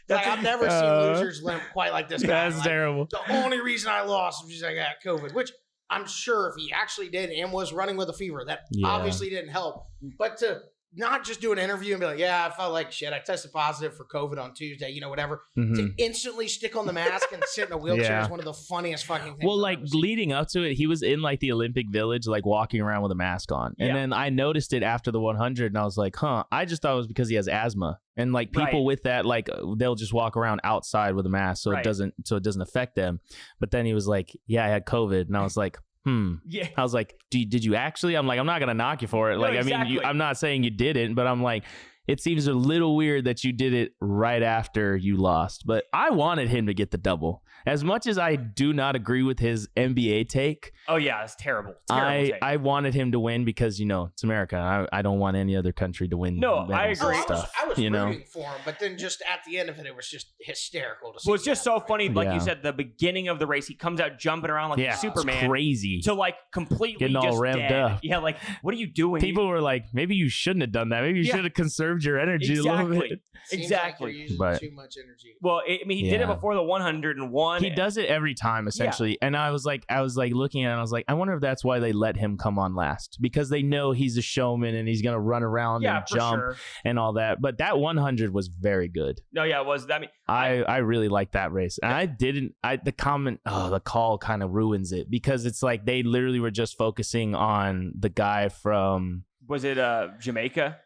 I've never seen losers limp quite like this guy. That's terrible. The only reason I lost was because I got COVID, which I'm sure if he actually did and was running with a fever, that obviously didn't help. But to not just do an interview and be like, yeah, I felt like shit. I tested positive for COVID on Tuesday, whatever. To instantly stick on the mask and sit in a wheelchair is one of the funniest fucking things. Well, like leading up to it, he was in like the Olympic Village, like walking around with a mask on. And then I noticed it after the 100 and I was like, I just thought it was because he has asthma. And like people with that, like they'll just walk around outside with a mask so it doesn't affect them. But then he was like, yeah, I had COVID. And I was like, Yeah. I was like, did you actually? I'm like, I'm not going to knock you for it. No, like, exactly. I mean, I'm not saying you didn't, but I'm like, it seems a little weird that you did it right after you lost. But I wanted him to get the double. As much as I do not agree with his NBA take. Oh, yeah, it's terrible. I wanted him to win because, it's America. I don't want any other country to win. No, I agree. I was rooting for him, but then just at the end of it, it was just hysterical to see. Well, it's just so funny. Like you said, the beginning of the race, he comes out jumping around like Superman. It's crazy. To like completely getting all just revved dead. up. Yeah, like, what are you doing? People were like, maybe you shouldn't have done that. Maybe you should have conserved your energy a little bit. Exactly. Like you're using too much energy. Well, he did it before the 101. He does it every time, essentially. Yeah. And I was like looking at it, and I was like, I wonder if that's why they let him come on last, because they know he's a showman and he's gonna run around and jump and all that. But that 100 was very good. No, yeah, it was. I mean, I really liked that race, and the call kind of ruins it because it's like they literally were just focusing on the guy from. Was it Jamaica?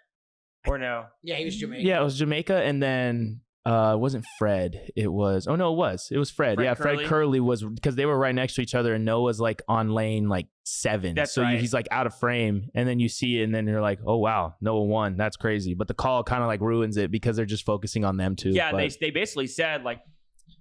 Or no? Yeah, he was Jamaica. Yeah, it was Jamaica, and then it wasn't Fred. It was it was Fred. Fred Curley was, because they were right next to each other, and Noah's like on lane like 7. That's right. He's like out of frame, and then you see it, and then you're like, oh wow, Noah won. That's crazy. But the call kind of like ruins it because they're just focusing on them too. Yeah, they basically said like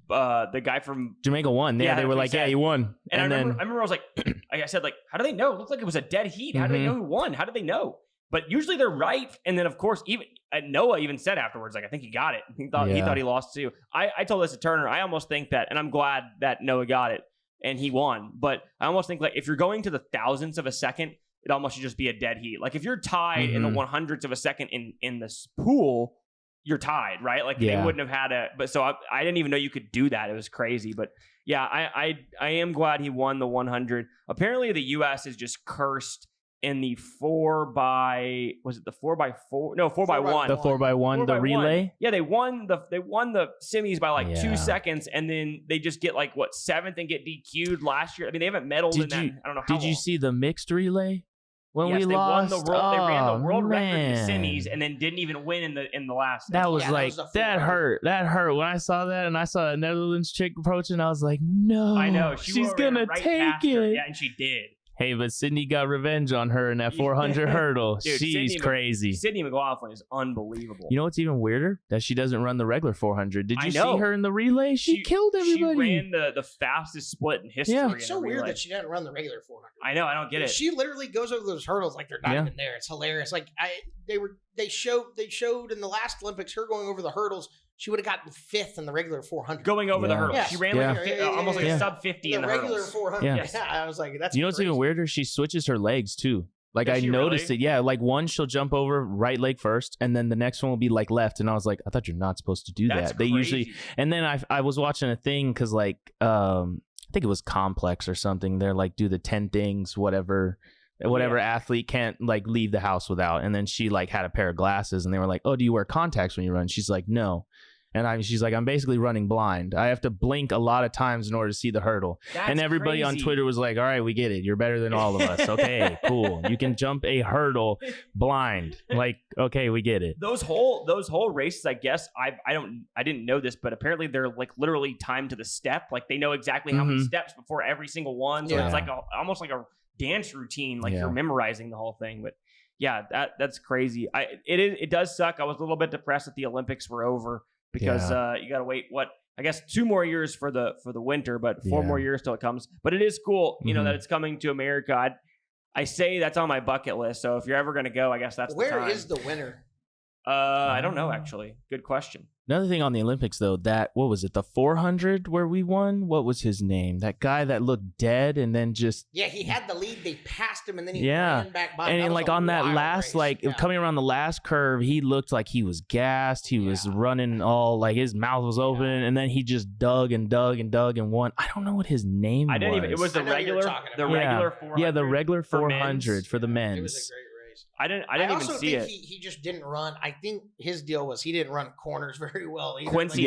the guy from Jamaica won. Yeah, they were like, yeah, he won. And I remember I was like, I said like, how do they know? It looked like it was a dead heat. How do they know who won? How did they know? But usually they're right. And then, of course, even Noah even said afterwards, like, I think he got it. He thought he lost too. I told this to Turner. I almost think that, and I'm glad that Noah got it and he won. But I almost think like if you're going to the thousandths of a second, it almost should just be a dead heat. Like if you're tied in the 100ths of a second in this pool, you're tied, right? Like they wouldn't have had a. But so I didn't even know you could do that. It was crazy. But yeah, I am glad he won the 100. Apparently, the U.S. is just cursed in the 4x1? The 4x1, the relay. Yeah, they won the semis by like 2 seconds, and then they just get like 7th and get DQ'd last year. I mean, they haven't medaled in that. I don't know how. Did you see the mixed relay? When we they lost, won the world, they ran the world record in the semis, and then didn't even win in the last. That was that hurt. That hurt when I saw that, and I saw a Netherlands chick approaching. I was like, no, I know she's gonna take it. Yeah, and she did. Hey, but Sydney got revenge on her in that 400 hurdle. Dude, she's crazy. Sydney McLaughlin is unbelievable. You know what's even weirder? That she doesn't run the regular 400. Did you see her in the relay? She killed everybody. She ran the fastest split in history. Yeah. It's so weird that she didn't run the regular 400. I know. I don't get it. She literally goes over those hurdles like they're not even there. It's hilarious. Like they showed in the last Olympics her going over the hurdles. She would have gotten 5th in the regular 400. Going over the hurdles. Yeah. She ran almost like a sub 50 in the regular hurdles. 400. Yeah. I was like, that's You know what's crazy. even weirder? She switches her legs too. Like Does I she noticed really? it. Yeah, like one she'll jump over right leg first, and then the next one will be like left. And I was like, I thought you're not supposed to do That's that. They crazy. usually. And then I was watching a thing because like I think it was Complex or something. They're like do the 10 things whatever athlete can't like leave the house without. And then she like had a pair of glasses, and they were like, oh, do you wear contacts when you run? She's like, no. And she's like, I'm basically running blind. I have to blink a lot of times in order to see the hurdle. That's and everybody on crazy. Twitter was like, all right, we get it. You're better than all of us. Okay, cool. You can jump a hurdle blind. Like, okay, we get it. Those whole races, I guess I didn't know this, but apparently they're like literally timed to the step. Like they know exactly how many steps before every single one. So Yeah. it's like almost like a dance routine. Like you're memorizing the whole thing. But yeah, that's crazy. It does suck. I was a little bit depressed that the Olympics were over because you got to wait I guess 2 more years for the winter, but 4 more years till it comes. But it is cool, you know, that it's coming to America. I say that's on my bucket list. So if you're ever going to go, I guess that's the time. Where is the winner? I don't know, actually. Good question. Another thing on the Olympics, though, what was it, the 400 where we won? What was his name? That guy that looked dead and then just... Yeah, he had the lead. They passed him, and then he ran back by. And then, like, on that last, race. coming around the last curve, he looked like he was gassed. He was running all, like, his mouth was open, and then he just dug and won. I don't know what his name was. I didn't even... It was the regular 400. Yeah, the regular 400 for the men's. It was a great race. I didn't even see it. He just didn't run. I think his deal was he didn't run corners very well either. Quincy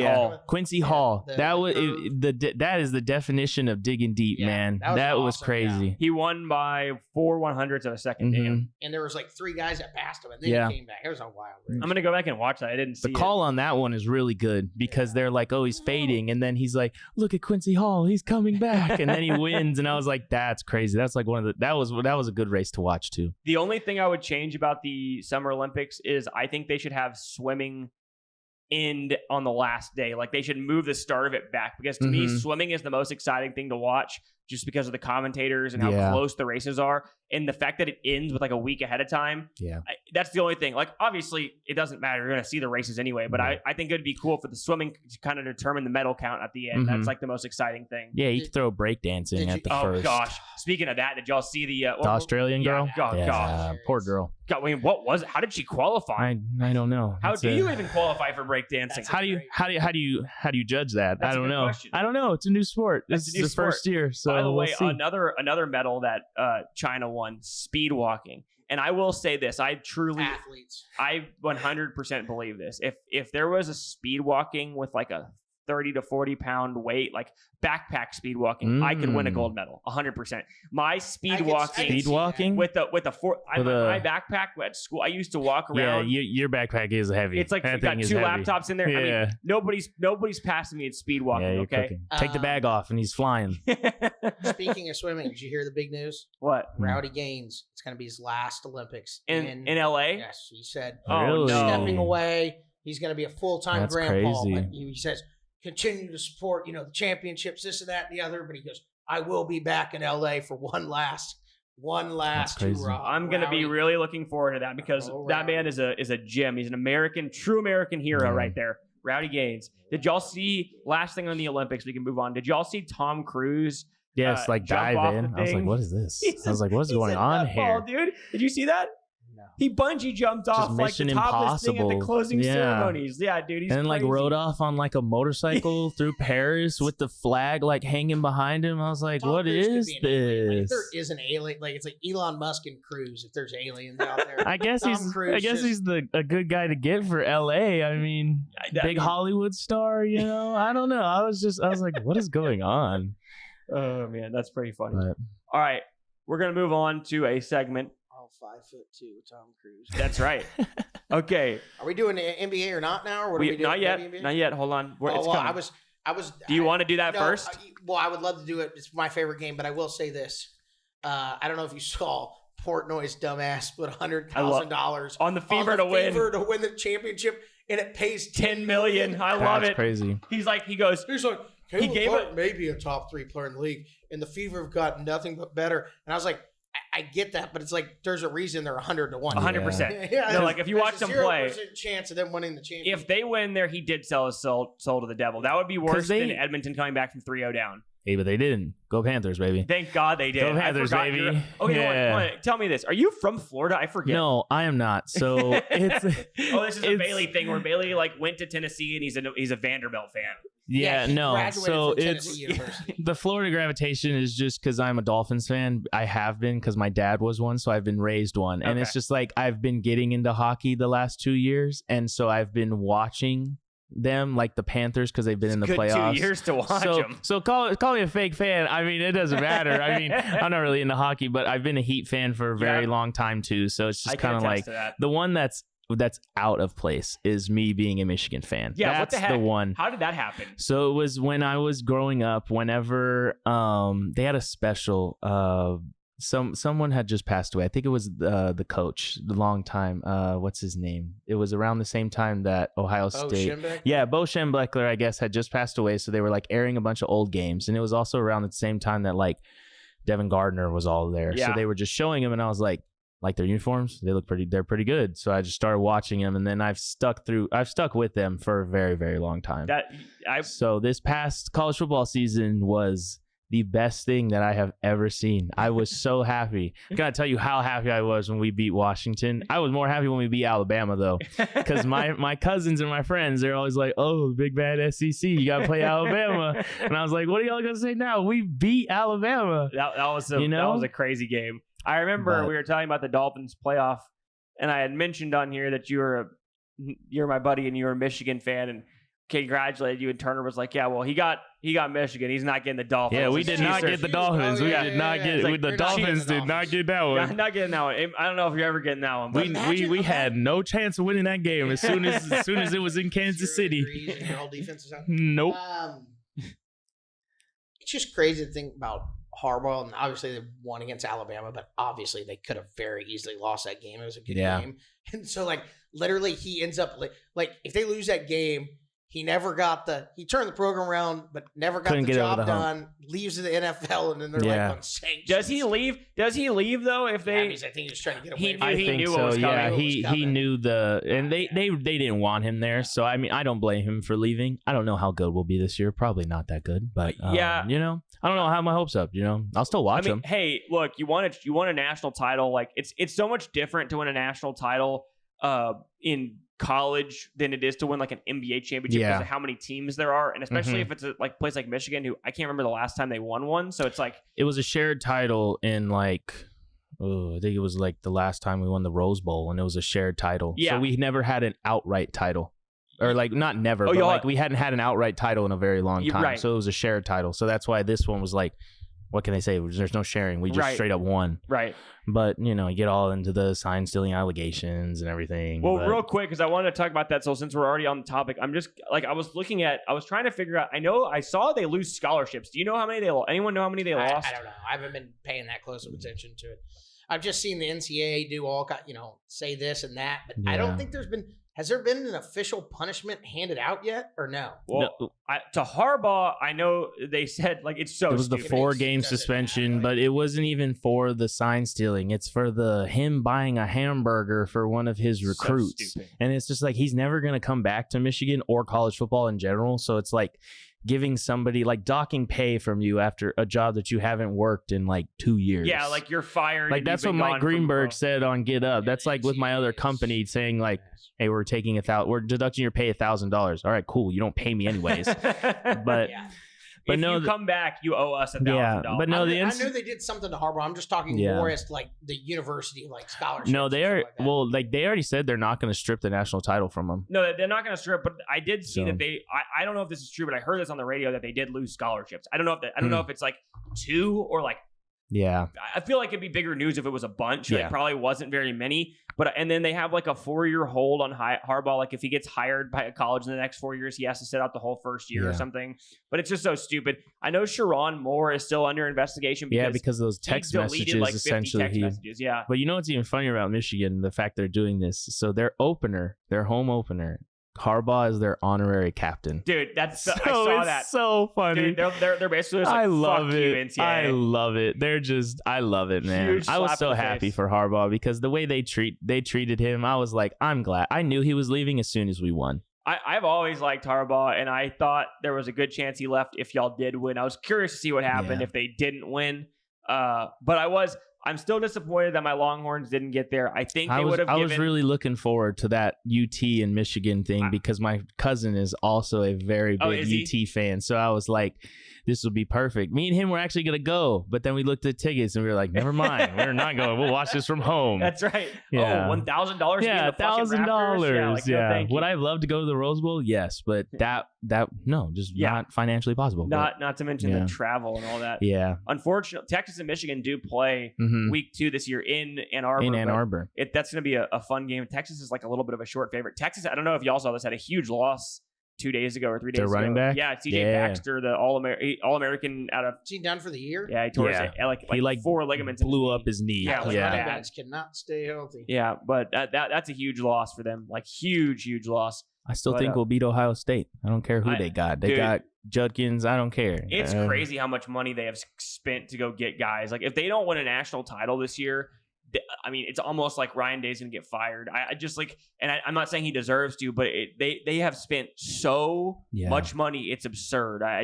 Hall. That is the definition of digging deep, man. That was awesome, crazy. yeah. He won by 4 100ths of a second. Damn. And there was like 3 guys that passed him, and then he came back. It was a wild race. I'm gonna go back and watch that. I didn't see The call on that one is really good because they're like, oh, he's fading, and then he's like, look at Quincy Hall, he's coming back, and then he wins, and I was like, that's crazy. That's like that was a good race to watch too. The only thing I would change about the Summer Olympics is I think they should have swimming end on the last day. Like they should move the start of it back because to me, swimming is the most exciting thing to watch just because of the commentators and how close the races are. And the fact that it ends with like a week ahead of time. Yeah. That's the only thing. Like, obviously, it doesn't matter. You're going to see the races anyway. But I think it'd be cool for the swimming to kind of determine the medal count at the end. That's like the most exciting thing. Yeah, you could throw breakdancing at the first. Oh, gosh. Speaking of that, did y'all see the Australian girl? Gosh. Poor girl. God, I mean, what was it? How did she qualify? I don't know. How do you even qualify for breakdancing? How do you judge that? That's I don't a good know. question. I don't know. It's a new sport. It's the first year. So by the way, we'll see. another medal that China won, speed walking. And I will say this, I 100% believe this. If there was a speed walking with like a 30 to 40 pound weight, like backpack speed walking, I could win a gold medal 100%. My speed walking with my backpack at school, I used to walk around. Yeah, your backpack is heavy. It's like got 2 laptops in there. I mean, nobody's passing me at speed walking. Yeah, okay, take the bag off and he's flying. Speaking of swimming, did you hear the big news? What? Rowdy Gaines. It's going to be his last Olympics in LA. Yes, he said. Really? Stepping away. He's going to be a full-time grandpa. Crazy. He says, continue to support, the championships, this and that and the other. But he goes, I will be back in LA for one last hurrah. I'm going to be really looking forward to that because that man is a gem. He's an true American hero right there. Rowdy Gaines. Did y'all see, last thing on the Olympics, we can move on. Did y'all see Tom Cruise? Yes, dive in. I was like, what is this? I was like, what's going on here? Dude, did you see that? No. He bungee jumped off like the topless thing at the closing ceremonies. Yeah, dude, he's and crazy. Rode off on like a motorcycle through Paris with the flag like hanging behind him. I was like, Tom what Cruise is could be an alien. Like, this? if there is an alien, like it's like Elon Musk and Cruise. If there's aliens out there, I guess he's a good guy to get for LA. I mean, big Hollywood star. I don't know. I was like, what is going on? Oh man, that's pretty funny. But, all right, we're gonna move on to a segment. 5'2" Tom Cruise. That's right. Okay. Are we doing the NBA or not now? Or what are we doing? Not yet. WNBA? Not yet. Hold on. It's coming. I was. Do you want to do that first? I would love to do it. It's my favorite game, but I will say this. I don't know if you saw Portnoy's dumbass put $100,000 on the Fever to win the championship, and it pays $10 million. I love it. That's crazy. He's like, he gave it maybe a top 3 player in the league, and the Fever have gotten nothing but better. And I was like, I get that, but it's like there's a reason they're 100 to 1. 100%. Yeah. No, like if you watch them play, 0% chance of them winning the championship. If they win there, he did sell his soul to the devil. That would be worse than Edmonton coming back from 3-0 down. Hey, but they didn't. Go Panthers, baby. Thank God they did. Go Panthers, baby. Okay, hold on. Tell me this. Are you from Florida? I forget. No, I am not. So it's this is a Bailey thing where Bailey went to Tennessee and he's a Vanderbilt fan. Yeah, no. So it's the Florida gravitation is just because I'm a Dolphins fan. I have been because my dad was one, so I've been raised one. And it's just like I've been getting into hockey the last 2 years, and so I've been watching them, like the Panthers, because they've been in the playoffs. 2 years to watch them. So call me a fake fan. I mean, it doesn't matter. I mean, I'm not really into hockey, but I've been a Heat fan for a very long time too. So it's just kind of like the one that's out of place is me being a Michigan fan. Yeah, that's what the heck? The one. How did that happen? So it was when I was growing up. Whenever they had a special. Someone had just passed away. I think it was the coach, the long time. What's his name? It was around the same time that Ohio State. Yeah, Bo Schembechler, I guess, had just passed away. So they were like airing a bunch of old games, and it was also around the same time that like Devin Gardner was all there. Yeah. So they were just showing him, and I was like their uniforms, they're pretty good. So I just started watching them, and then I've stuck with them for a very, very long time. So this past college football season was the best thing that I have ever seen. I was so happy. I gotta tell you how happy I was when we beat Washington. I was more happy when we beat Alabama, though, because my cousins and my friends, they're always like, oh, big bad SEC, you gotta play Alabama. And I was like, what are y'all gonna say now? We beat Alabama. That was a crazy game. I remember we were talking about the Dolphins playoff, and I had mentioned on here that you're my buddy and you're a Michigan fan, and congratulated you, and Turner was like, yeah, well, he got Michigan. He's not getting the Dolphins. Yeah, we did not get the Dolphins. We did not get the Dolphins. Did not get that one. Not getting that one. I don't know if you're ever getting that one. But we had no chance of winning that game as soon as it was in Kansas City. Nope. It's just crazy to think about Harbaugh, and obviously they won against Alabama, but obviously they could have very easily lost that game. It was a good game, and so like literally he ends up like if they lose that game. He turned the program around, but never got the job done. Leaves to the NFL, and then they're like on sanctions. Does he leave? Though? If they, I think he was trying to get away. He knew what was coming. He knew they didn't want him there. So I mean, I don't blame him for leaving. I don't know how good we'll be this year. Probably not that good, but I don't know. I have my hopes up. I'll still watch him. Hey, look, you won a national title. Like it's so much different to win a national title in college than it is to win like an NBA championship because of how many teams there are, and especially if it's a place like Michigan, who I can't remember the last time they won one. So it's like it was a shared title in I think it was like the last time we won the Rose Bowl, and it was a shared title. Yeah. So we never had an outright title, or like not never, but like we hadn't had an outright title in a very long time. Right. So it was a shared title. So that's why this one was like, what can they say? There's no sharing. We just straight up won. Right. But, you get all into the sign stealing allegations and everything. Well, real quick, because I wanted to talk about that. So since we're already on the topic, I'm just like, I was trying to figure out, I saw they lose scholarships. Do you know how many anyone know how many they lost? I don't know. I haven't been paying that close of attention to it. I've just seen the NCAA do all, say this and that, but I don't think has there been an official punishment handed out yet or no? Well, no. To Harbaugh, I know they said it's so. It was stupid. the 4-game suspension, but it wasn't even for the sign stealing. It's for him buying a hamburger for one of his recruits, and it's just like he's never gonna come back to Michigan or college football in general. So it's like giving somebody docking pay from you after a job that you haven't worked in 2 years. Yeah, like you're fired. Like that's what Mike Greenberg said on Get Up. That's like with my other company saying hey, we're deducting your pay $1,000. All right, cool. You don't pay me anyways. But if you come back, you owe us $1,000. Yeah, but no, I know they did something to Harbaugh. I'm just talking more as the university scholarships. No, they are they already said they're not going to strip the national title from them. No, they're not going to strip. But I did see that they. I don't know if this is true, but I heard this on the radio that they did lose scholarships. I don't know if it's 2 or Yeah, I feel like it'd be bigger news if it was a bunch. It probably wasn't very many. And then they have a 4-year hold on Harbaugh. If he gets hired by a college in the next 4 years, he has to sit out the whole first year or something. But it's just so stupid. I know Sharon Moore is still under investigation. Because of those text messages. Essentially, messages. Yeah. But you know what's even funnier about Michigan? The fact they're doing this. So their home opener. Harbaugh is their honorary captain. Dude, I saw that. So funny. Dude, they're basically just I love it. I love it. I love it, man. Huge I was so happy face. for Harbaugh because the way they treated him, I was like, I'm glad. I knew he was leaving as soon as we won. I've always liked Harbaugh, and I thought there was a good chance he left if y'all did win. I was curious to see what happened if they didn't win. But I'm still disappointed that my Longhorns didn't get there. I think they would have given... I was really looking forward to that UT and Michigan thing because my cousin is also a very big UT fan. So I was like, this will be perfect. Me and him were actually going to go, but then we looked at tickets and we were like, never mind. We're not going. We'll watch this from home. That's right. Yeah. Oh, $1,000? Yeah, $1,000. Yeah. Would I have loved to go to the Rose Bowl? Yes, but not financially possible. Not to mention the travel and all that. Yeah. Unfortunately, Texas and Michigan do play week 2 this year in Ann Arbor. In Ann Arbor. That's going to be a fun game. Texas is like a little bit of a short favorite. Texas, I don't know if y'all saw this, had a huge loss 2 days ago or 3 days ago. Their running back? Yeah, CJ Baxter, the All-American out of... Is he done for the year? Yeah, he tore his 4 ligaments. Blew up his knee. Running backs cannot stay healthy. Yeah, but that's a huge loss for them. Like, huge loss. I still think we'll beat Ohio State. I don't care who they got. They got Judkins. I don't care. It's crazy how much money they have spent to go get guys. Like, if they don't win a national title this year... I mean, it's almost like Ryan Day's going to get fired. I just like, and I'm not saying he deserves to, but they have spent so much money. It's absurd. I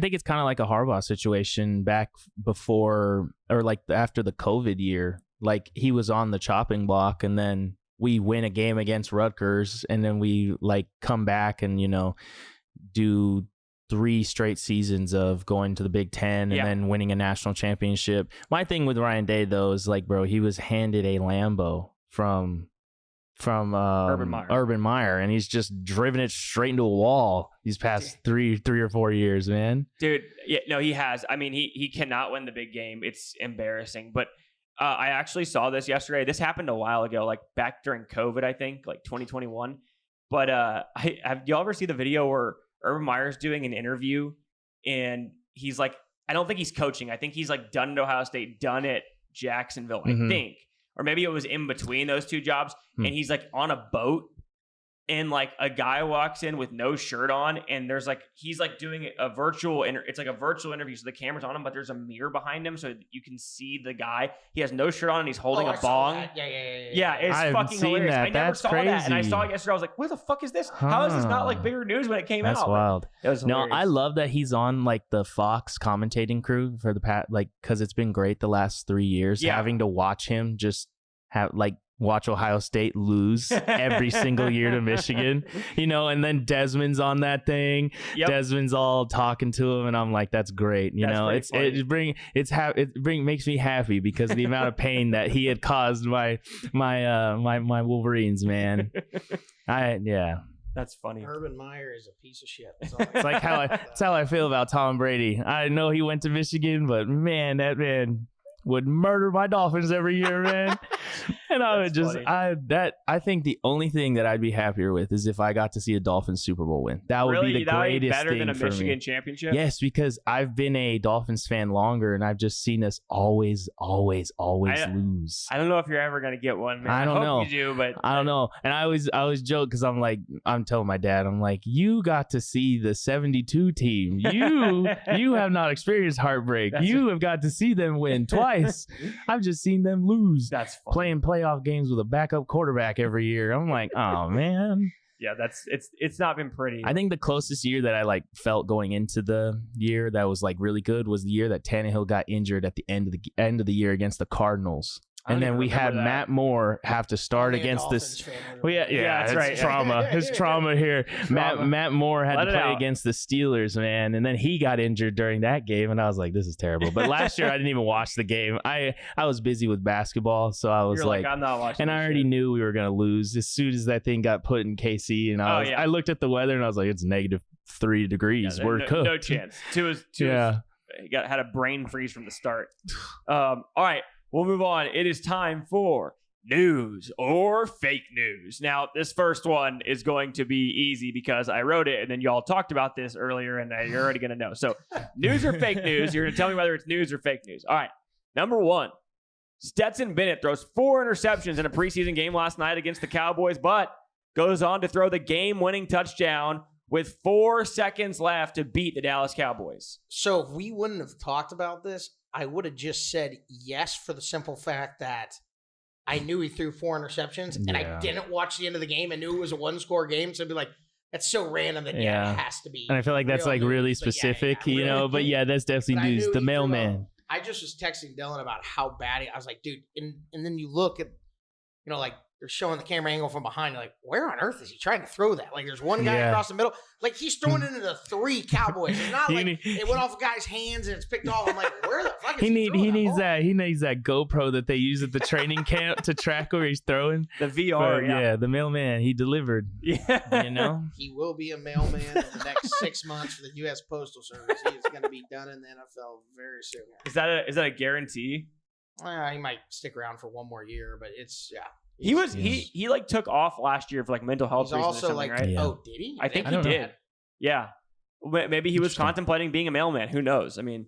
think it's kind of like a Harbaugh situation back before or like after the COVID year. Like he was on the chopping block and then we win a game against Rutgers and then we like come back and, do 3 straight seasons of going to the Big Ten and then winning a national championship. My thing with Ryan Day, though, is like, bro, he was handed a Lambo from Urban Meyer, and he's just driven it straight into a wall these past three or 4 years, man. Dude, he has. I mean, he cannot win the big game. It's embarrassing. But I actually saw this yesterday. This happened a while ago, like back during COVID, I think, like 2021. But have y'all ever see the video where Urban Meyer's doing an interview and he's like, I don't think he's coaching. I think he's like done at Ohio State, done at Jacksonville, I think. Or maybe it was in between those 2 jobs. And he's like on a boat and like a guy walks in with no shirt on and there's like, he's like doing a virtual, it's like a virtual interview. So the camera's on him, but there's a mirror behind him so you can see the guy. He has no shirt on and he's holding a bong. Yeah, it's fucking hilarious. I never saw that. And I saw it yesterday. I was like, what the fuck is this? How is this not like bigger news when it came out? That's wild. It was hilarious. No, I love that he's on like the Fox commentating crew for the because it's been great the last 3 years having to watch him just watch Ohio State lose every single year to Michigan, and then Desmond's on that thing. Desmond's all talking to him, and I'm like, that's great. It makes me happy because of the amount of pain that he had caused my Wolverines, man. That's funny. Urban Meyer is a piece of shit. It's like that's how I feel about Tom Brady. I know he went to Michigan, but man, that man would murder my Dolphins every year, man. And I would just, I think the only thing that I'd be happier with is if I got to see a Dolphins Super Bowl win. That would be the greatest thing for me. Better than a Michigan championship? Yes, because I've been a Dolphins fan longer and I've just seen us always lose. I don't know if you're ever going to get one, man. I don't know. You do, but I don't know. And I always joke because I'm telling my dad, I'm like, you got to see the 72 team. You have not experienced heartbreak. You have got to see them win twice. I've just seen them lose. That's funny. Playing playoff games with a backup quarterback every year. I'm like, oh man. Yeah, it's not been pretty. I think the closest year that I felt going into the year that was really good was the year that Tannehill got injured at the end of the year against the Cardinals. And then we had Matt Moore have to start against this. Well, that's right. Trauma. His trauma here. Matt Moore had to play against the Steelers, man. And then he got injured during that game. And I was like, this is terrible. But last year, I didn't even watch the game. I was busy with basketball. So I was I'm not watching. And I already knew we were going to lose as soon as that thing got put in KC. And I looked at the weather and I was like, it's -3 degrees. We're cooked. No chance. Had a brain freeze from the start. All right. We'll move on. It is time for news or fake news. Now, this first one is going to be easy because I wrote it and then y'all talked about this earlier and you're already going to know. So, news or fake news? You're going to tell me whether it's news or fake news. All right. Number 1, Stetson Bennett throws 4 interceptions in a preseason game last night against the Cowboys, but goes on to throw the game-winning touchdown with 4 seconds left to beat the Dallas Cowboys. So, if we wouldn't have talked about this, I would have just said yes for the simple fact that I knew he threw 4 interceptions and I didn't watch the end of the game. I knew it was a 1-score game. So I'd be like, That's so random that it has to be. And I feel like that's like really specific, But yeah, that's definitely news. The mailman. I just was texting Dylan about how bad I was like, dude. And then you look at, like they're showing the camera angle from behind. You're like, where on earth is he trying to throw that? Like, there's one guy across the middle. Like, he's throwing it into the 3 Cowboys. It's not like it went off a guy's hands and it's picked off. I'm like, where the fuck is he needs that. He needs that GoPro that they use at the training camp to track where he's throwing. The VR, the mailman. He delivered. Yeah. He will be a mailman in the next 6 months for the U.S. Postal Service. He is going to be done in the NFL very soon. Is that a guarantee? He might stick around for one more year, but he like took off last year for like mental health reasons also or something, like, right? oh, did he? I think he did. Yeah. Maybe he was contemplating being a mailman. Who knows? I mean,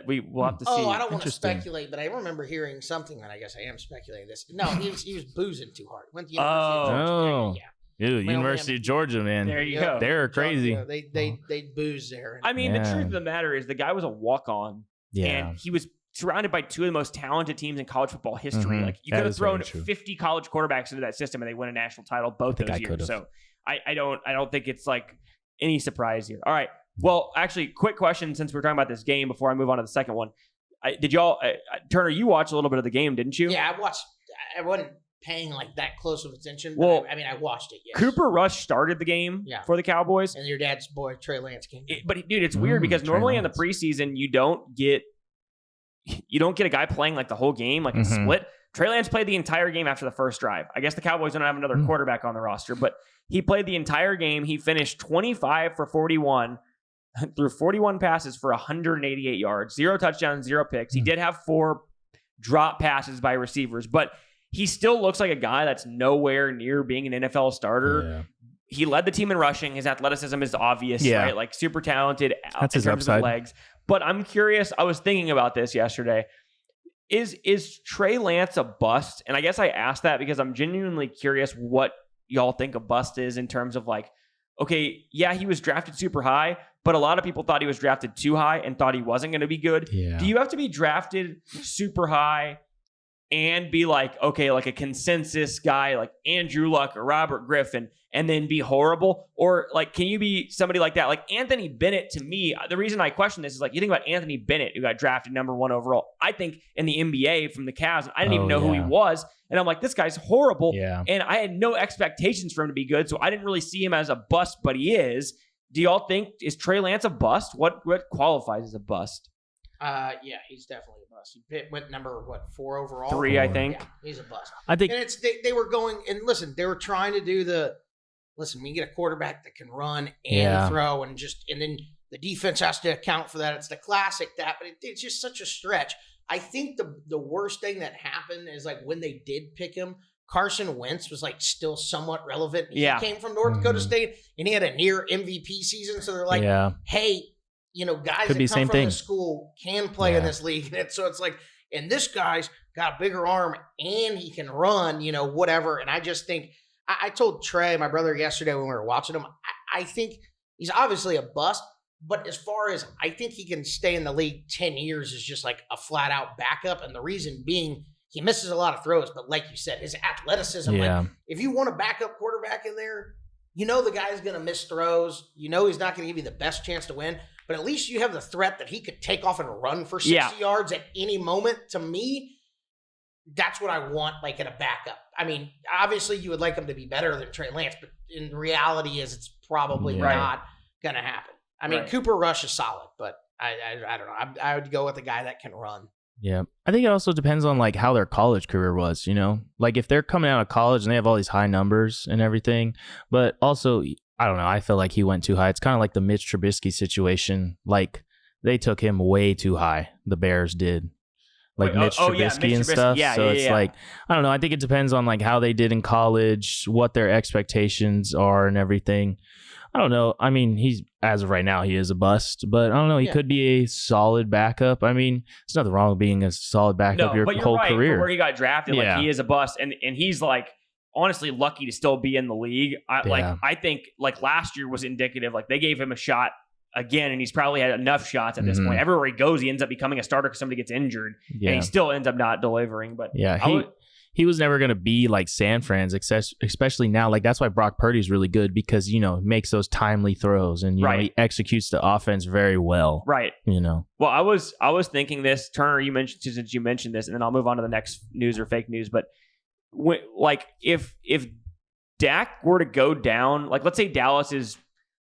we'll have to see. Oh, I don't want to speculate, but I remember hearing something, and I guess I am speculating this. No, he was boozing too hard. Went to University of Georgia. Dude, University of Georgia, man. There you go. They're crazy. They booze there. I mean, the truth of the matter is the guy was a walk-on, and he was surrounded by 2 of the most talented teams in college football history. Like, you could have thrown 50 college quarterbacks into that system and they win a national title both those years. So I don't think it's like any surprise here. All right. Well, actually, quick question since we're talking about this game before I move on to the second one. Did y'all, Turner, you watched a little bit of the game, didn't you? Yeah, I watched. I wasn't paying like that close of attention. But I watched it. Yes. Cooper Rush started the game for the Cowboys. And your dad's boy, Trey Lance, came in. But dude, it's weird because normally in the preseason, you don't get a guy playing like the whole game, like a split. Trey Lance played the entire game after the first drive. I guess the Cowboys don't have another quarterback on the roster, but he played the entire game. He finished 25 for 41, threw 41 passes for 188 yards, 0 touchdowns, 0 picks. He did have 4 drop passes by receivers, but he still looks like a guy that's nowhere near being an NFL starter. Yeah. He led the team in rushing. His athleticism is obvious, right? Like super talented in terms of the legs. But I'm curious. I was thinking about this yesterday. Is Trey Lance a bust? And I guess I asked that because I'm genuinely curious what y'all think a bust is in terms of like, okay, yeah, he was drafted super high, but a lot of people thought he was drafted too high and thought he wasn't going to be good. Yeah. Do you have to be drafted super high and be like, okay, like a consensus guy like Andrew Luck or Robert Griffin and then be horrible? Or like, can you be somebody like that? Like Anthony Bennett, to me, the reason I question this is like, you think about Anthony Bennett, who got drafted #1 overall. I think in the NBA from the Cavs, I didn't even know who he was. And I'm like, this guy's horrible. Yeah. And I had no expectations for him to be good. So I didn't really see him as a bust, but he is. Do y'all think, is Trey Lance a bust? What qualifies as a bust? Yeah, he's definitely a bust. He went number 4 overall? 3, I think. Yeah, he's a bust. I think, and it's they were going, and listen, they were trying to do we get a quarterback that can run and throw, and then the defense has to account for that. It's the classic but it's just such a stretch. I think the worst thing that happened is like when they did pick him, Carson Wentz was like still somewhat relevant. He came from North Dakota State and he had a near MVP season. So they're like, hey, guys that come from this school can play in this league. And so it's like, and this guy's got a bigger arm and he can run, whatever. And I just think, I told Trey, my brother, yesterday when we were watching him, I think he's obviously a bust, but as far as I think he can stay in the league 10 years is just like a flat out backup. And the reason being, he misses a lot of throws, but like you said, his athleticism, like if you want a backup quarterback in there, the guy's going to miss throws. He's not going to give you the best chance to win, but at least you have the threat that he could take off and run for 60 yards at any moment. To me, that's what I want, like in a backup. I mean, obviously you would like him to be better than Trey Lance, but in reality it's probably not going to happen. I mean, Cooper Rush is solid, but I don't know. I would go with a guy that can run. Yeah. I think it also depends on like how their college career was, like if they're coming out of college and they have all these high numbers and everything, but also, I don't know. I feel like he went too high. It's kind of like the Mitch Trubisky situation. Like they took him way too high. The Bears did. Like Mitch Trubisky and stuff. It's like, I don't know. I think it depends on like how they did in college, what their expectations are and everything. I don't know. I mean, he's, as of right now, he is a bust, but I don't know. He could be a solid backup. I mean, there's nothing wrong with being a solid backup your whole career. For where he got drafted, like he is a bust, and he's like honestly lucky to still be in the league. I think like last year was indicative. Like they gave him a shot again, and he's probably had enough shots at this point. Everywhere he goes, he ends up becoming a starter because somebody gets injured, and he still ends up not delivering. But he was never going to be like San Fran's, especially now. Like, that's why Brock Purdy's really good because, he makes those timely throws and, you know, he executes the offense very well. Right. Well, I was thinking this, Turner, since you mentioned this, and then I'll move on to the next news or fake news. But if Dak were to go down, like, let's say Dallas is,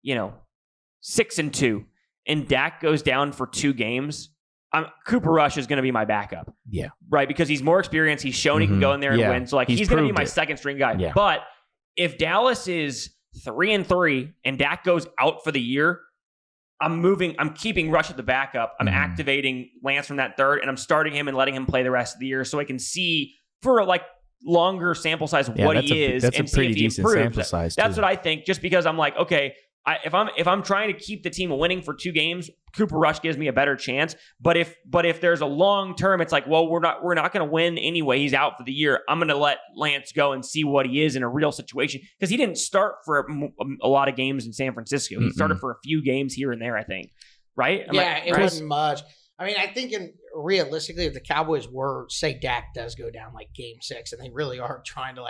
6-2 and Dak goes down for 2 games, Cooper Rush is going to be my backup. Yeah. Right. Because he's more experienced. He's shown he can go in there and win. So he's going to be my second string guy. Yeah. But if Dallas is 3-3 and Dak goes out for the year, I'm keeping Rush at the backup. I'm activating Lance from that third, and I'm starting him and letting him play the rest of the year so I can see for longer sample size what he is and see if he improves. Sample size that's what I think. Just because I'm like, okay, if I'm trying to keep the team winning for 2 games, Cooper Rush gives me a better chance. But if there's a long term, it's like, well, we're not going to win anyway. He's out for the year. I'm going to let Lance go and see what he is in a real situation, because he didn't start for a lot of games in San Francisco. He started for a few games here and there, I think. Right? It wasn't much. I mean, I think realistically, if the Cowboys say Dak does go down like Game 6, and they really are trying to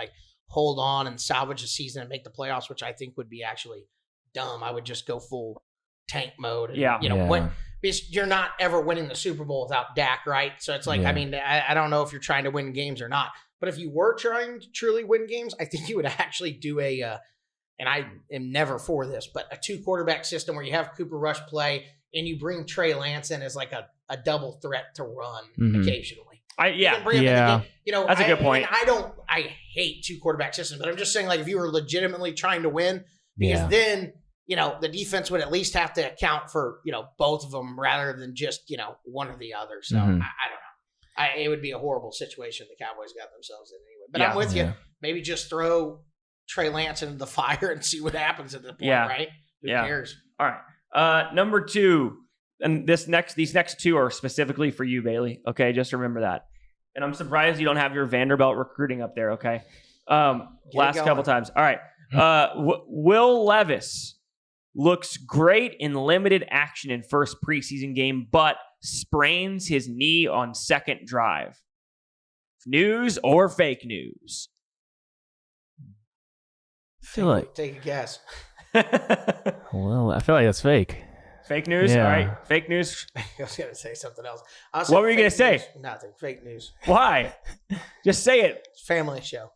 hold on and salvage the season and make the playoffs, which I think would be actually dumb. I would just go full tank mode. And, win, because you're not ever winning the Super Bowl without Dak, right? So it's like, I mean, I don't know if you're trying to win games or not, but if you were trying to truly win games, I think you would actually do and I am never for this, but a 2-quarterback system where you have Cooper Rush play and you bring Trey Lance in as like a double threat to run occasionally. That's a good point. I hate 2-quarterback systems, but I'm just saying, if you were legitimately trying to win, because then, the defense would at least have to account for, both of them rather than just, one or the other. So I don't know. It would be a horrible situation the Cowboys got themselves in anyway. But I'm with you. Maybe just throw Trey Lance into the fire and see what happens at the point, right? Who cares? All right. Number 2, and these next 2 are specifically for you, Bailey. Okay, just remember that. And I'm surprised you don't have your Vanderbilt recruiting up there. Okay, last couple times. All right. Will Levis looks great in limited action in first preseason game, but sprains his knee on second drive. News or fake news? I feel like take a guess. Well, I feel like that's fake. Fake news? Yeah. All right. Fake news. I was going to say something else. What were you going to say? Nothing. Fake news. Why? Just say it. Family show.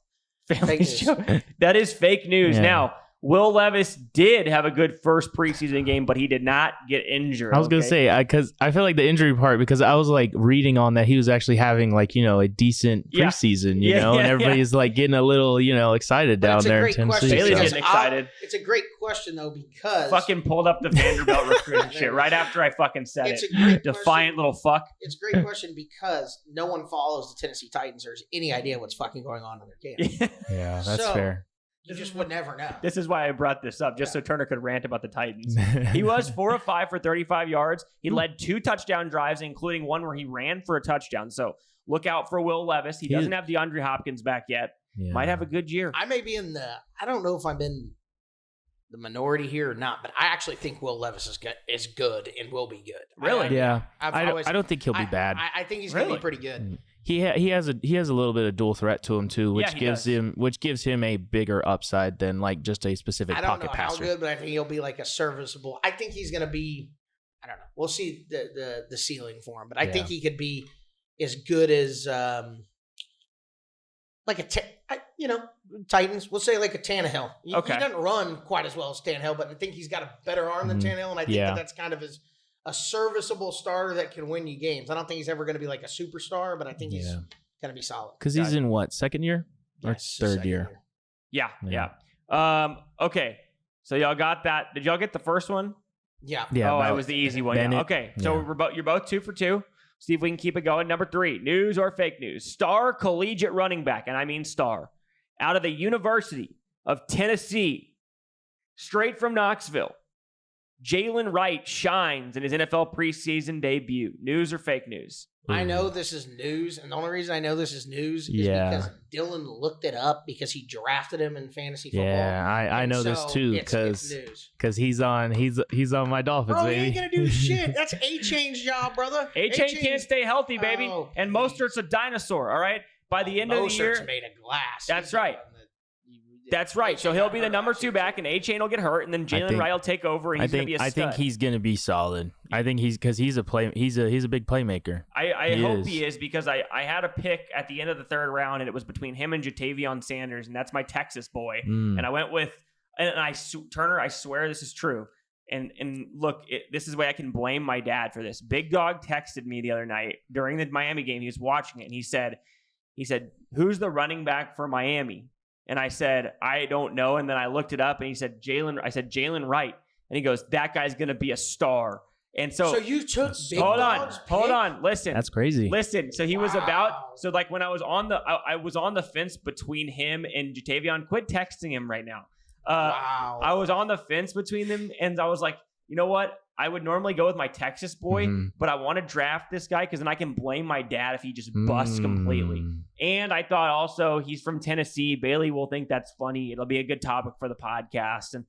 Family show. That is fake news. Yeah. Now, Will Levis did have a good first preseason game, but he did not get injured. I was going to say, because I feel like the injury part, because I was reading on that he was actually having a decent preseason, and everybody's getting a little, excited down there in Tennessee. Bailey's getting excited. It's a great question though, because fucking pulled up the Vanderbilt recruiting shit right after I fucking said it's it. A great Defiant question. Little fuck. It's a great question because no one follows the Tennessee Titans or has any idea what's fucking going on in their camp. Yeah, that's fair. You just would never know. This is why I brought this up, just so Turner could rant about the Titans. He was 4 of 5 for 35 yards. He led 2 touchdown drives, including one where he ran for a touchdown. So look out for Will Levis. He doesn't have DeAndre Hopkins back yet. Yeah. Might have a good year. I may be I don't know if I'm in the minority here or not, but I actually think Will Levis is good and will be good. Really? Yeah. I don't think he'll be bad. I think he's going to be pretty good. He has a little bit of dual threat to him too, which gives him a bigger upside than just a specific pocket passer. I don't know how good, but I think he'll be a serviceable. I think he's going to be. I don't know. We'll see the ceiling for him, but I think he could be as good as Titans. We'll say a Tannehill. He doesn't run quite as well as Tannehill, but I think he's got a better arm than Tannehill, and I think that's kind of a serviceable starter that can win you games. I don't think he's ever going to be a superstar, but I think he's going to be solid. Because he's in what, second year or third year? Yeah. Okay. So y'all got that. Did y'all get the first one? Yeah. Oh, it was the easy one. Yeah. Okay. So you're both 2 for 2. See if we can keep it going. Number 3, news or fake news? Star collegiate running back, and I mean star, out of the University of Tennessee, straight from Knoxville, Jalen Wright shines in his NFL preseason debut. News or fake news? I know this is news, and the only reason I know this is news is because Dylan looked it up because he drafted him in fantasy football. Yeah, I know this too because he's on my Dolphins. Bro, baby. he ain't gonna do shit. That's A-Chain's job, brother. A-Chain can't stay healthy, baby. And Mostert's a dinosaur. All right. by the end of the Mosert's year, made of glass. That's He's right. the one that- That's right. So he'll be the number 2 back, and A-Chain will get hurt, and then Jalen Wright will take over, and he's going to be a stud. I think he's going to be solid. I think he's a big playmaker. I hope he is, because I had a pick at the end of the 3rd round, and it was between him and Jatavion Sanders, and that's my Texas boy. And I went with Turner. I swear this is true. And look, this is the way I can blame my dad for this. Big Dog texted me the other night during the Miami game. He was watching it, and he said, "Who's the running back for Miami?" And I said, "I don't know." And then I looked it up, and he said, I said, "Jalen Wright." And he goes, "That guy's going to be a star." And so you took Big hold Dog's on. pick? Listen. That's crazy. Listen. So he was like when I was I was on the fence between him and Jatavion. Quit texting him right now. Wow. I was on the fence between them, and I was like, you know what? I would normally go with my Texas boy, but I want to draft this guy because then I can blame my dad if he just busts completely. And I thought also he's from Tennessee. Bailey will think that's funny. It'll be a good topic for the podcast. And,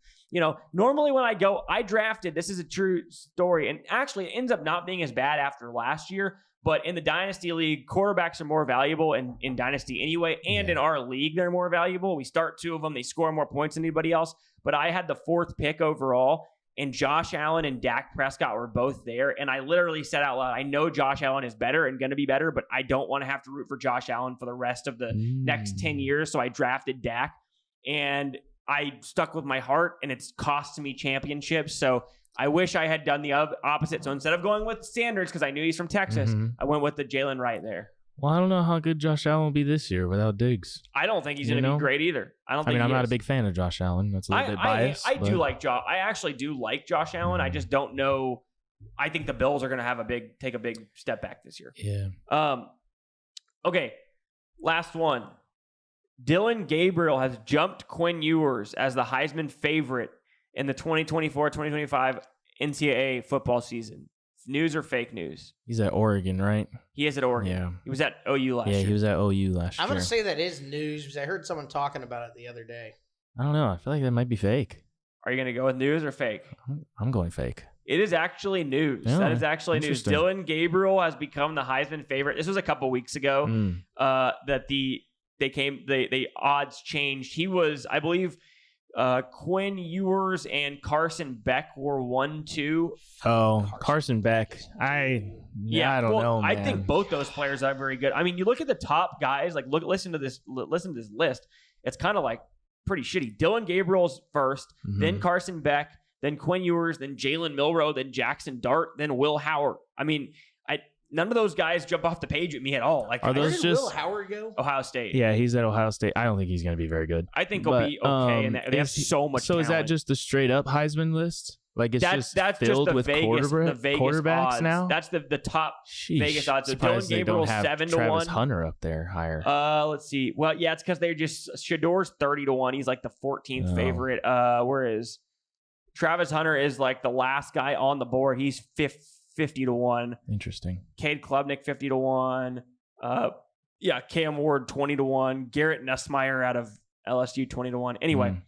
normally when I drafted, this is a true story. And actually it ends up not being as bad after last year. But in the Dynasty League, quarterbacks are more valuable in Dynasty anyway. And in our league, they're more valuable. We start 2 of them. They score more points than anybody else. But I had the 4th pick overall. And Josh Allen and Dak Prescott were both there. And I literally said out loud, I know Josh Allen is better and going to be better, but I don't want to have to root for Josh Allen for the rest of the next 10 years. So I drafted Dak. And I stuck with my heart, and it's cost me championships. So I wish I had done the opposite. So instead of going with Sanders, because I knew he's from Texas, I went with the Jalen Wright there. Well, I don't know how good Josh Allen will be this year without Diggs. I don't think he's going to be great either. I'm not a big fan of Josh Allen. That's a little bit biased. I actually do like Josh Allen. I just don't know. I think the Bills are going to take a big step back this year. Yeah. Okay. Last one. Dylan Gabriel has jumped Quinn Ewers as the Heisman favorite in the 2024-2025 NCAA football season. News or fake news? He's at Oregon, right? He is at Oregon. Yeah. He was at OU last year. Yeah, he was at OU last year. I'm going to say that is news because I heard someone talking about it the other day. I don't know. I feel like that might be fake. Are you going to go with news or fake? I'm going fake. It is actually news. Yeah, that is actually news. Dylan Gabriel has become the Heisman favorite. This was a couple weeks ago that the odds changed. He was, I believe, Quinn Ewers and Carson Beck were 1-2. Oh, Carson Beck. I don't know, man. I think both those players are very good. I mean, you look at the top guys, like listen to this list. It's kind of like pretty shitty. Dylan Gabriel's first, then Carson Beck, then Quinn Ewers, then Jalen Milroe, then Jackson Dart, then Will Howard. I mean, none of those guys jump off the page at me at all. Like, are those just Will Howard go? Ohio State? Yeah, he's at Ohio State. I don't think he's going to be very good. I think he'll be okay. And they have so much. So is that just the straight up Heisman list? Like that's filled just with Vegas quarterbacks odds. Now? That's the top Vegas odds. So Dylan Gabriel's 7-1. Travis Hunter up there higher. Let's see. Well, yeah, it's because they're just Shador's 30-1. He's like the 14th favorite. Whereas Travis Hunter is like the last guy on the board. He's 50-1. Interesting. Cade Klubnik 50-1. Cam Ward 20-1. Garrett Nussmeier out of LSU 20-1. Anyway,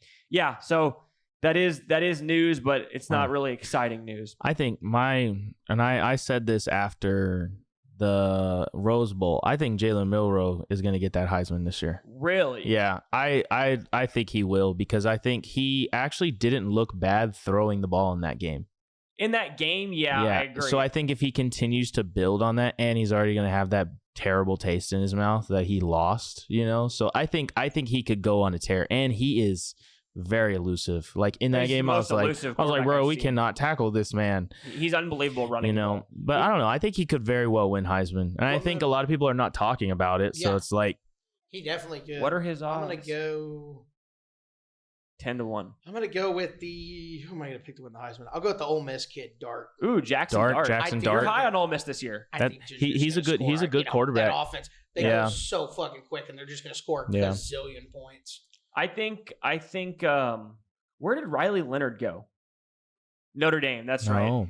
so that is news, but it's not really exciting news. I think I said this after the Rose Bowl. I think Jalen Milroe is going to get that Heisman this year. Really? Yeah, I think he will because I think he actually didn't look bad throwing the ball in that game. In that game, I agree. So I think if he continues to build on that, and he's already going to have that terrible taste in his mouth that he lost, so I think he could go on a tear, and he is very elusive. Like in that game, I was like, bro, we cannot tackle this man. He's unbelievable running. But I don't know. I think he could very well win Heisman, and I think a lot of people are not talking about it. So it's like he definitely could. What are his odds? I'm gonna go 10-1. I'm gonna go with who am I gonna pick to win the Heisman? I'll go with the Ole Miss kid, Dart. Ooh, Jackson Dart. You're high on Ole Miss this year. He's a good quarterback. That offense, they go so fucking quick, and they're just gonna score a gazillion points. I think. Where did Riley Leonard go? Notre Dame. That's right.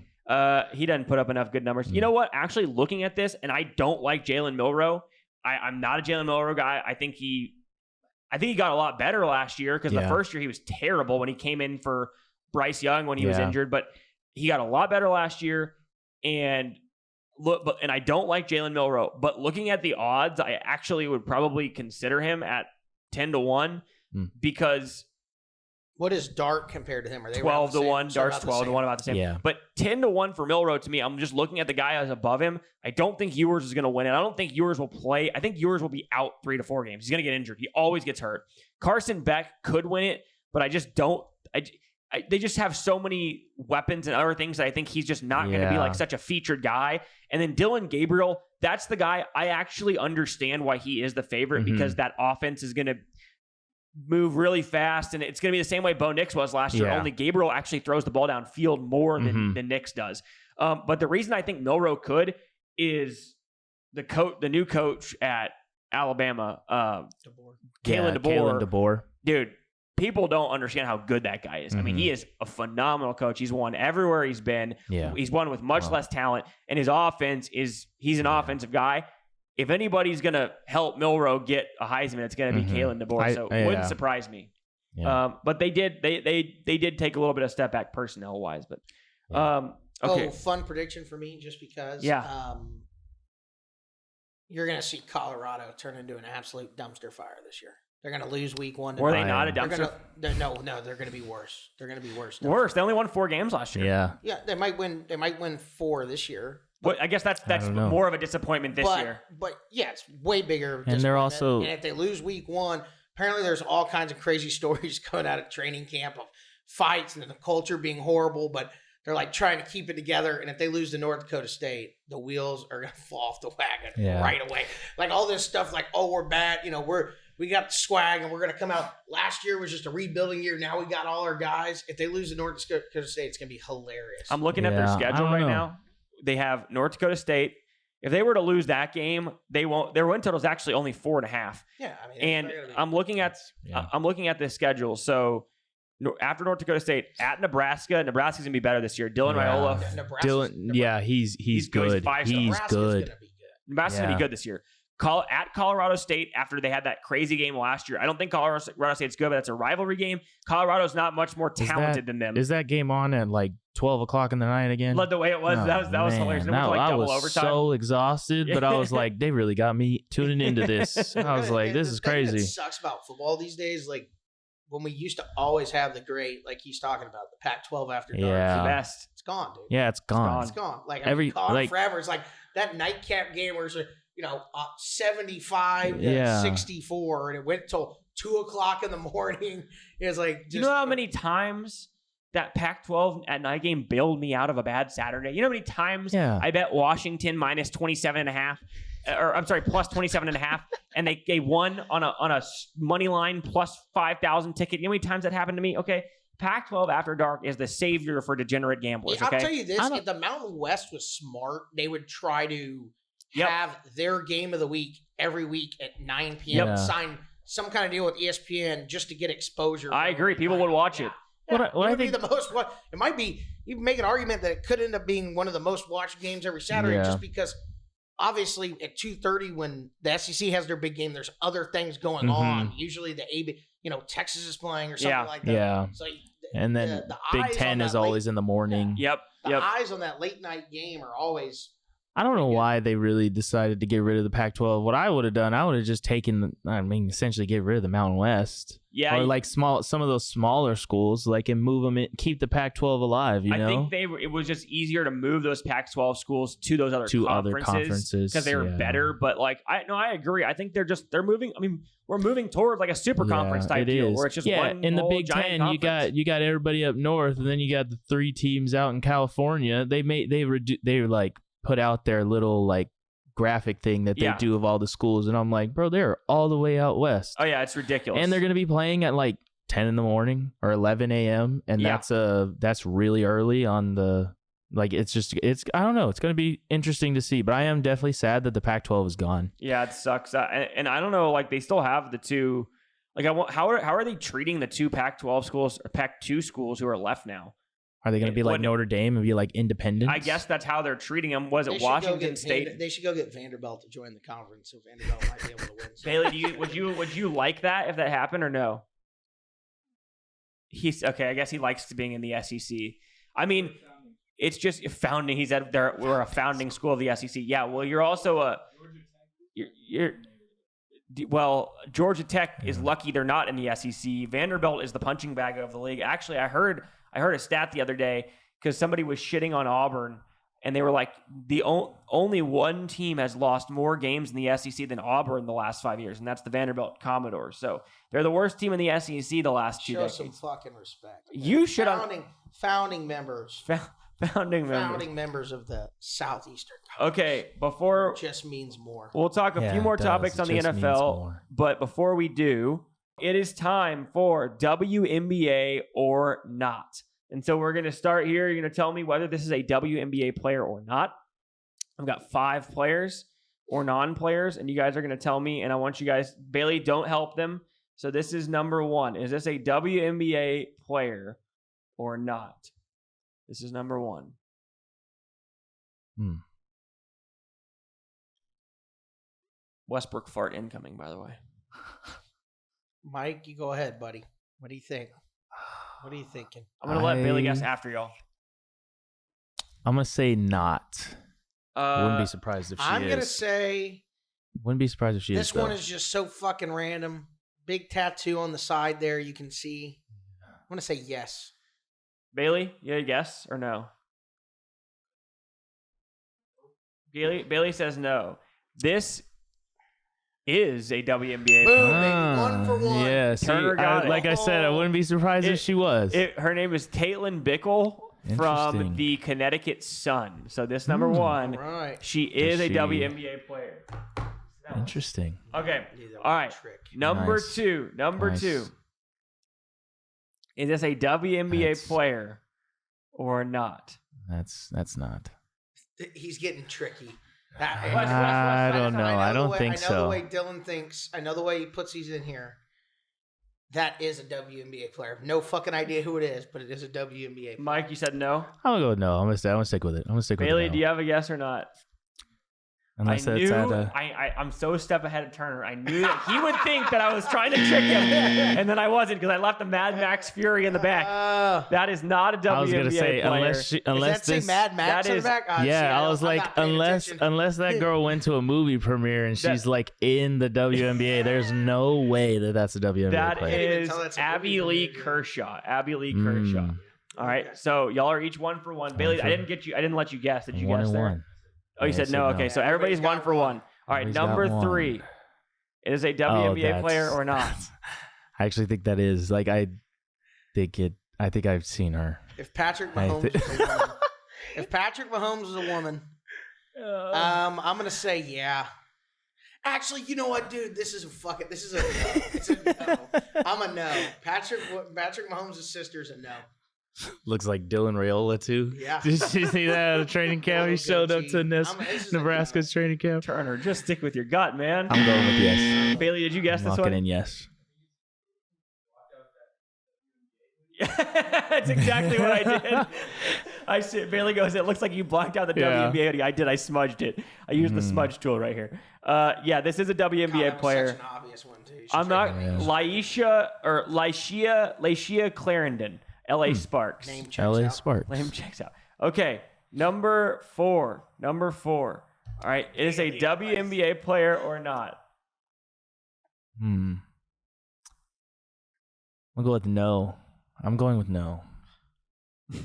He doesn't put up enough good numbers. You know what? Actually, looking at this, and I don't like Jalen Milroe. I'm not a Jalen Milroe guy. I think he got a lot better last year because the first year he was terrible when he came in for Bryce Young when he was injured. But he got a lot better last year, and and I don't like Jalen Milroe, but looking at the odds, I actually would probably consider him at 10-1 because what is Dart compared to him? Are they 12-1? Dart's 12-1, about the same. Yeah. But 10-1 for Milroe to me, I'm just looking at the guy who's above him. I don't think Ewers is going to win it. I don't think Ewers will play. I think Ewers will be out 3 to 4 games. He's going to get injured. He always gets hurt. Carson Beck could win it, but I just don't. They just have so many weapons and other things that I think he's just not going to be like such a featured guy. And then Dylan Gabriel, that's the guy I actually understand why he is the favorite because that offense is going to move really fast, and it's going to be the same way Bo Nix was last year. Only Gabriel actually throws the ball downfield more than Nix does. But the reason I think Milroe could is the new coach at Alabama, Kalen DeBoer. Dude, people don't understand how good that guy is. I mean, he is a phenomenal coach. He's won everywhere he's been. Yeah. He's won with much less talent, and his offense he's an offensive guy. If anybody's going to help Milroe get a Heisman, it's going to be Kalen DeBoer. So it wouldn't surprise me. Yeah. But they did take a little bit of step back personnel wise. But okay. Fun prediction for me, just because. Yeah. You're going to see Colorado turn into an absolute dumpster fire this year. They're going to lose week 1. Were they not a dumpster? No, they're going to be worse. They're going to be worse. Worse. They only won 4 games last year. Yeah. Yeah, they might win 4 this year. But I guess that's more of a disappointment this year. But yeah, it's way bigger. And they're also, and if they lose week 1, apparently there's all kinds of crazy stories going out of training camp of fights and the culture being horrible. But they're like trying to keep it together. And if they lose to North Dakota State, the wheels are going to fall off the wagon right away. Like all this stuff, like we're bad. We got the swag and we're going to come out. Last year was just a rebuilding year. Now we got all our guys. If they lose to North Dakota State, it's going to be hilarious. I'm looking at their schedule right now. They have North Dakota State. If they were to lose that game, they won't. Their win total is actually only 4.5. Yeah, I mean, and I'm looking at the schedule. So after North Dakota State, at Nebraska's gonna be better this year. Dylan Raiola, he's good. He's good. Nebraska's gonna be good this year. At Colorado State, after they had that crazy game last year. I don't think Colorado State's good, but that's a rivalry game. Colorado's not much more talented than them. Is that game on at like 12 o'clock in the night again? The way it was, that was hilarious. It was like double overtime. So exhausted, but I was like, they really got me tuning into this. I was like, this is crazy. What sucks about football these days, like when we used to always have the great, like he's talking about, the Pac-12 after dark. It's the best. It's gone, dude. Yeah, it's gone. It's gone. Like gone forever. It's like that nightcap game where it's like, 75 to 64, and it went till 2 o'clock in the morning. It was like, you know how many times that Pac-12 at night game bailed me out of a bad Saturday? You know how many times I bet Washington minus 27.5, or I'm sorry, plus 27.5, and they won on a money line plus 5,000 ticket. You know how many times that happened to me? Okay. Pac-12 After Dark is the savior for degenerate gamblers. Okay? I'll tell you this: if the Mountain West was smart, they would try to have their game of the week every week at 9 p.m. Sign some kind of deal with ESPN just to get exposure. I agree. People would watch it. It would be the most. It might be. You can make an argument that it could end up being one of the most watched games every Saturday, just because. Obviously, at 2:30 when the SEC has their big game, there's other things going on. Usually, Texas is playing or something like that. Yeah. So and then the Big Ten is always in the morning. Yep. The eyes on that late night game are always. I don't know why they really decided to get rid of the Pac-12. What I would have done, I would have just essentially get rid of the Mountain West. Yeah. Or like some of those smaller schools, like, and move them in, keep the Pac-12 alive, I think it was just easier to move those Pac-12 schools to those other conferences because they were better. But I agree. I think they're moving. I mean, we're moving towards like a super conference type deal where it's just one in the whole Big Ten, conference. you got everybody up north, and then you got the 3 teams out in California. They put out their little like graphic thing that they do of all the schools, and I'm like, bro, they're all the way out west. Oh yeah, it's ridiculous. And they're gonna be playing at like 10 in the morning or 11 a.m. and that's really early on the it's I don't know. It's gonna be interesting to see, but I am definitely sad that the Pac-12 is gone. Yeah, it sucks. And I don't know, like they still have the 2. Like how are they treating the 2 Pac-12 schools or Pac-2 schools who are left now? Are they going to be like Notre Dame and be like independent? I guess that's how they're treating them. Was it Washington State? They should go get Vanderbilt to join the conference, so Vanderbilt might be able to win. Bailey, would you like that if that happened or no? He's okay. I guess he likes being in the SEC. I mean, It's just founding. He's at there. We're a founding school of the SEC. Yeah. Well, you're also well, Georgia Tech is lucky they're not in the SEC. Vanderbilt is the punching bag of the league. Actually, I heard a stat the other day because somebody was shitting on Auburn, and they were like, the only one team has lost more games in the SEC than Auburn the last 5 years, and that's the Vanderbilt Commodores. So they're the worst team in the SEC the last 2 decades. Show some fucking respect. You should founding members. Founding members of the Southeastern Conference. Okay, before just means more. We'll talk a few more topics on the NFL, but before we do, it is time for WNBA or not. And so we're going to start here. You're going to tell me whether this is a WNBA player or not. I've got 5 players or non-players, and you guys are going to tell me, and I want you guys, Bailey, don't help them. So this is number 1. Is this a WNBA player or not? This is number 1. Westbrook fart incoming, by the way. Mike, you go ahead, buddy. What do you think? What are you thinking? I'm going to let Bailey guess after y'all. I'm going to say not. Wouldn't be surprised if she is. I'm going to say... Wouldn't be surprised if she is, This one is just so fucking random. Big tattoo on the side there you can see. I'm going to say yes. Bailey, you had a guess or no? Bailey says no. This is a WNBA player. Boom, baby. 1 for 1. Yeah, Turner got it. Like I said, I wouldn't be surprised if she was. Her name is Caitlin Bickle from the Connecticut Sun. So this number 1, right. She is a WNBA player. Interesting. Okay. All right. Number 2. Number 2. Is this a WNBA player or not? That's not. He's getting tricky. I don't know. I don't think so. I know the way Dylan thinks. I know the way he puts these in here. That is a WNBA player. No fucking idea who it is, but it is a WNBA player. Mike, you said no? I'm going to go with no. I'm gonna stick with it. Bailey, do you have a guess or not? Unless I'm so a step ahead of Turner. I knew that he would think that I was trying to trick him, and then I wasn't because I left the Mad Max Fury in the back. That is not a WNBA I was gonna say player. unless say Mad Max in the back? I was like unless that girl went to a movie premiere and she's like in the WNBA, there's no way that's a WNBA player. That is Abby Lee Kershaw. Abby Lee Kershaw. All right, so y'all are each 1 for 1. Bailey, I didn't let you guess. Did you guess there? 1-1. Oh, you said no. Okay, so everybody's 1 for 1. All right, number 3. It is a WNBA player or not? I actually think that is. Like, I think I've seen her. If Patrick Mahomes is a woman. If Patrick Mahomes is a woman, I'm going to say yeah. Actually, you know what, dude? This is a no. It's a no. I'm a no. Patrick Mahomes' sister is a no. Looks like Dylan Raiola too. Yeah. Did you see that at a training camp? He showed up to Nebraska's training camp. Turner, just stick with your gut, man. I'm going with yes. Bailey, did you guess this one? Locking in yes. That's exactly what I did. I see. Bailey goes, it looks like you blacked out the WNBA. I did. I smudged it. I used the smudge tool right here. Yeah, this is a WNBA player. Such an obvious one too. I'm not Lyshia Clarendon. LA Sparks. LA Sparks. Name checks out. Okay, number 4. All right, is a WNBA player or not? I'll go with no. I'm going with no. I'm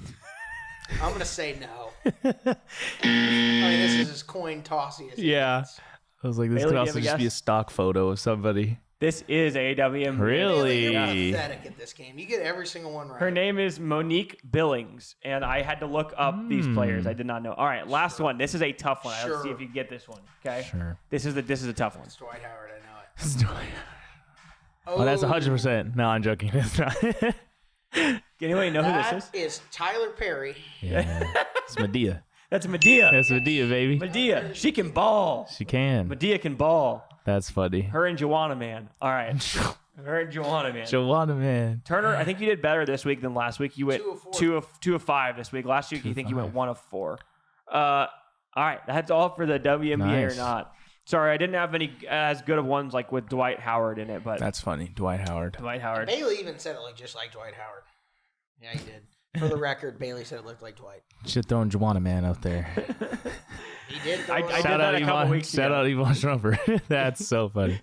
going to say no. I mean, this is as coin tossy as it gets. I was like, this could also just be a stock photo of somebody. This is a WNBA. Really? You're pathetic at this game. You get every single one right. Her name is Monique Billings, and I had to look up these players. I did not know. All right, last one. This is a tough one. Let's see if you get this one. Okay. Sure. This is a tough one. It's Dwight Howard. I know it. It's Dwight Howard. Oh, that's 100%. No, I'm joking. It's not. Can anybody know who this is? That is Tyler Perry. Yeah. It's Medea. That's Medea. That's Medea, baby. Medea. She can ball. She can. Medea can ball. That's funny. Her and Joanna Man. All right. Her and Joanna Man. Joanna Man. Turner, I think you did better this week than last week. You went 2 of 5 this week. Last week, you think you went 1 of 4. All right. That's all for the WNBA or not. Sorry, I didn't have any as good of ones like with Dwight Howard in it, but that's funny. Dwight Howard. Dwight Howard. Bailey even said it just like Dwight Howard. Yeah, he did. For the record, Bailey said it looked like Dwight. Should throw Juwanna Man out there. He did. I did that a couple weeks ago. Shout out Yvonne Trumper. That's so funny.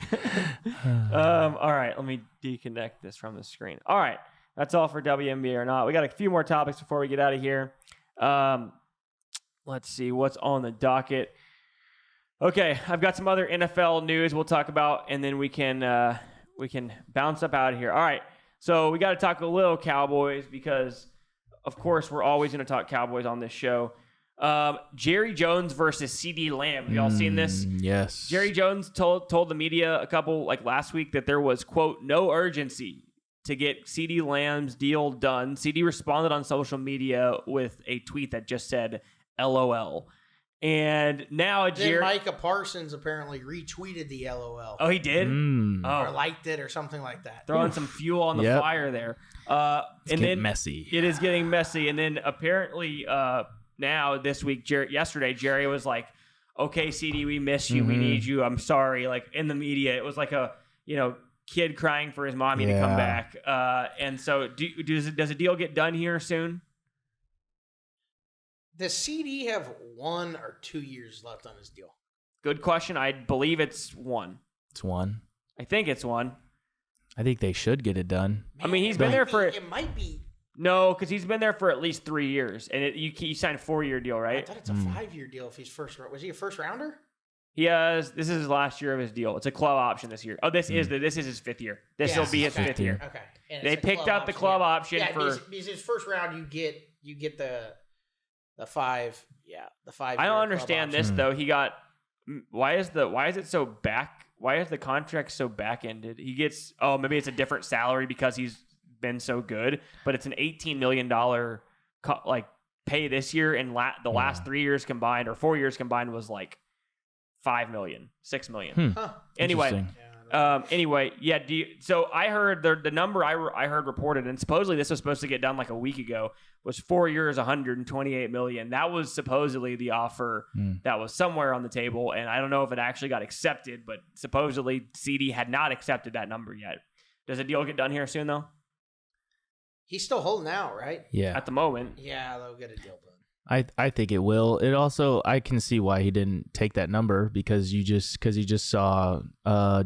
All right, let me deconnect this from the screen. All right, that's all for WNBA or not. We got a few more topics before we get out of here. Let's see what's on the docket. Okay, I've got some other NFL news we'll talk about, and then we can bounce up out of here. All right, so we got to talk a little Cowboys because, of course, we're always going to talk Cowboys on this show. Jerry Jones versus Ceedee Lamb. Have y'all seen this? Yes. Jerry Jones told the media last week that there was, quote, no urgency to get Ceedee Lamb's deal done. Ceedee responded on social media with a tweet that just said, LOL. And now Then Micah Parsons apparently retweeted the LOL. Oh, he did? Or liked it or something like that. Throwing some fuel on the fire there. It's getting messy. It is getting messy. And then apparently now this week, yesterday, Jerry was like, okay, Ceedee, we miss you. We need you. I'm sorry. Like in the media, it was like a, kid crying for his mommy to come back. And so does a deal get done here soon? Does Ceedee have 1 or 2 years left on his deal? Good question. I believe it's 1. It's 1. I think it's 1. I think they should get it done. Man, I mean, he's been there for... It might be... No, because he's been there for at least 3 years. And you signed a 4-year deal, right? I thought it's a 5-year deal if he's first... Was he a first rounder? This is his last year of his deal. It's a club option this year. Oh, this is his 5th year. This will be his 5th year. Okay. And they picked up the club option for... because his first round, you get the 5. Yeah, the 5. I don't understand this though. He got why is the contract so back ended? He gets maybe it's a different salary because he's been so good, but it's an $18 million pay this year, and the last 3 years combined or 4 years combined was like $5 million, $6 million. Anyway. So I heard the number I heard reported, and supposedly this was supposed to get done like a week ago, was 4 years, $128 million. That was supposedly the offer that was somewhere on the table, and I don't know if it actually got accepted, but supposedly Ceedee had not accepted that number yet. Does a deal get done here soon, though? He's still holding out, right? Yeah. At the moment. Yeah, they'll get a deal done. I think it will. It also, I can see why he didn't take that number because he just saw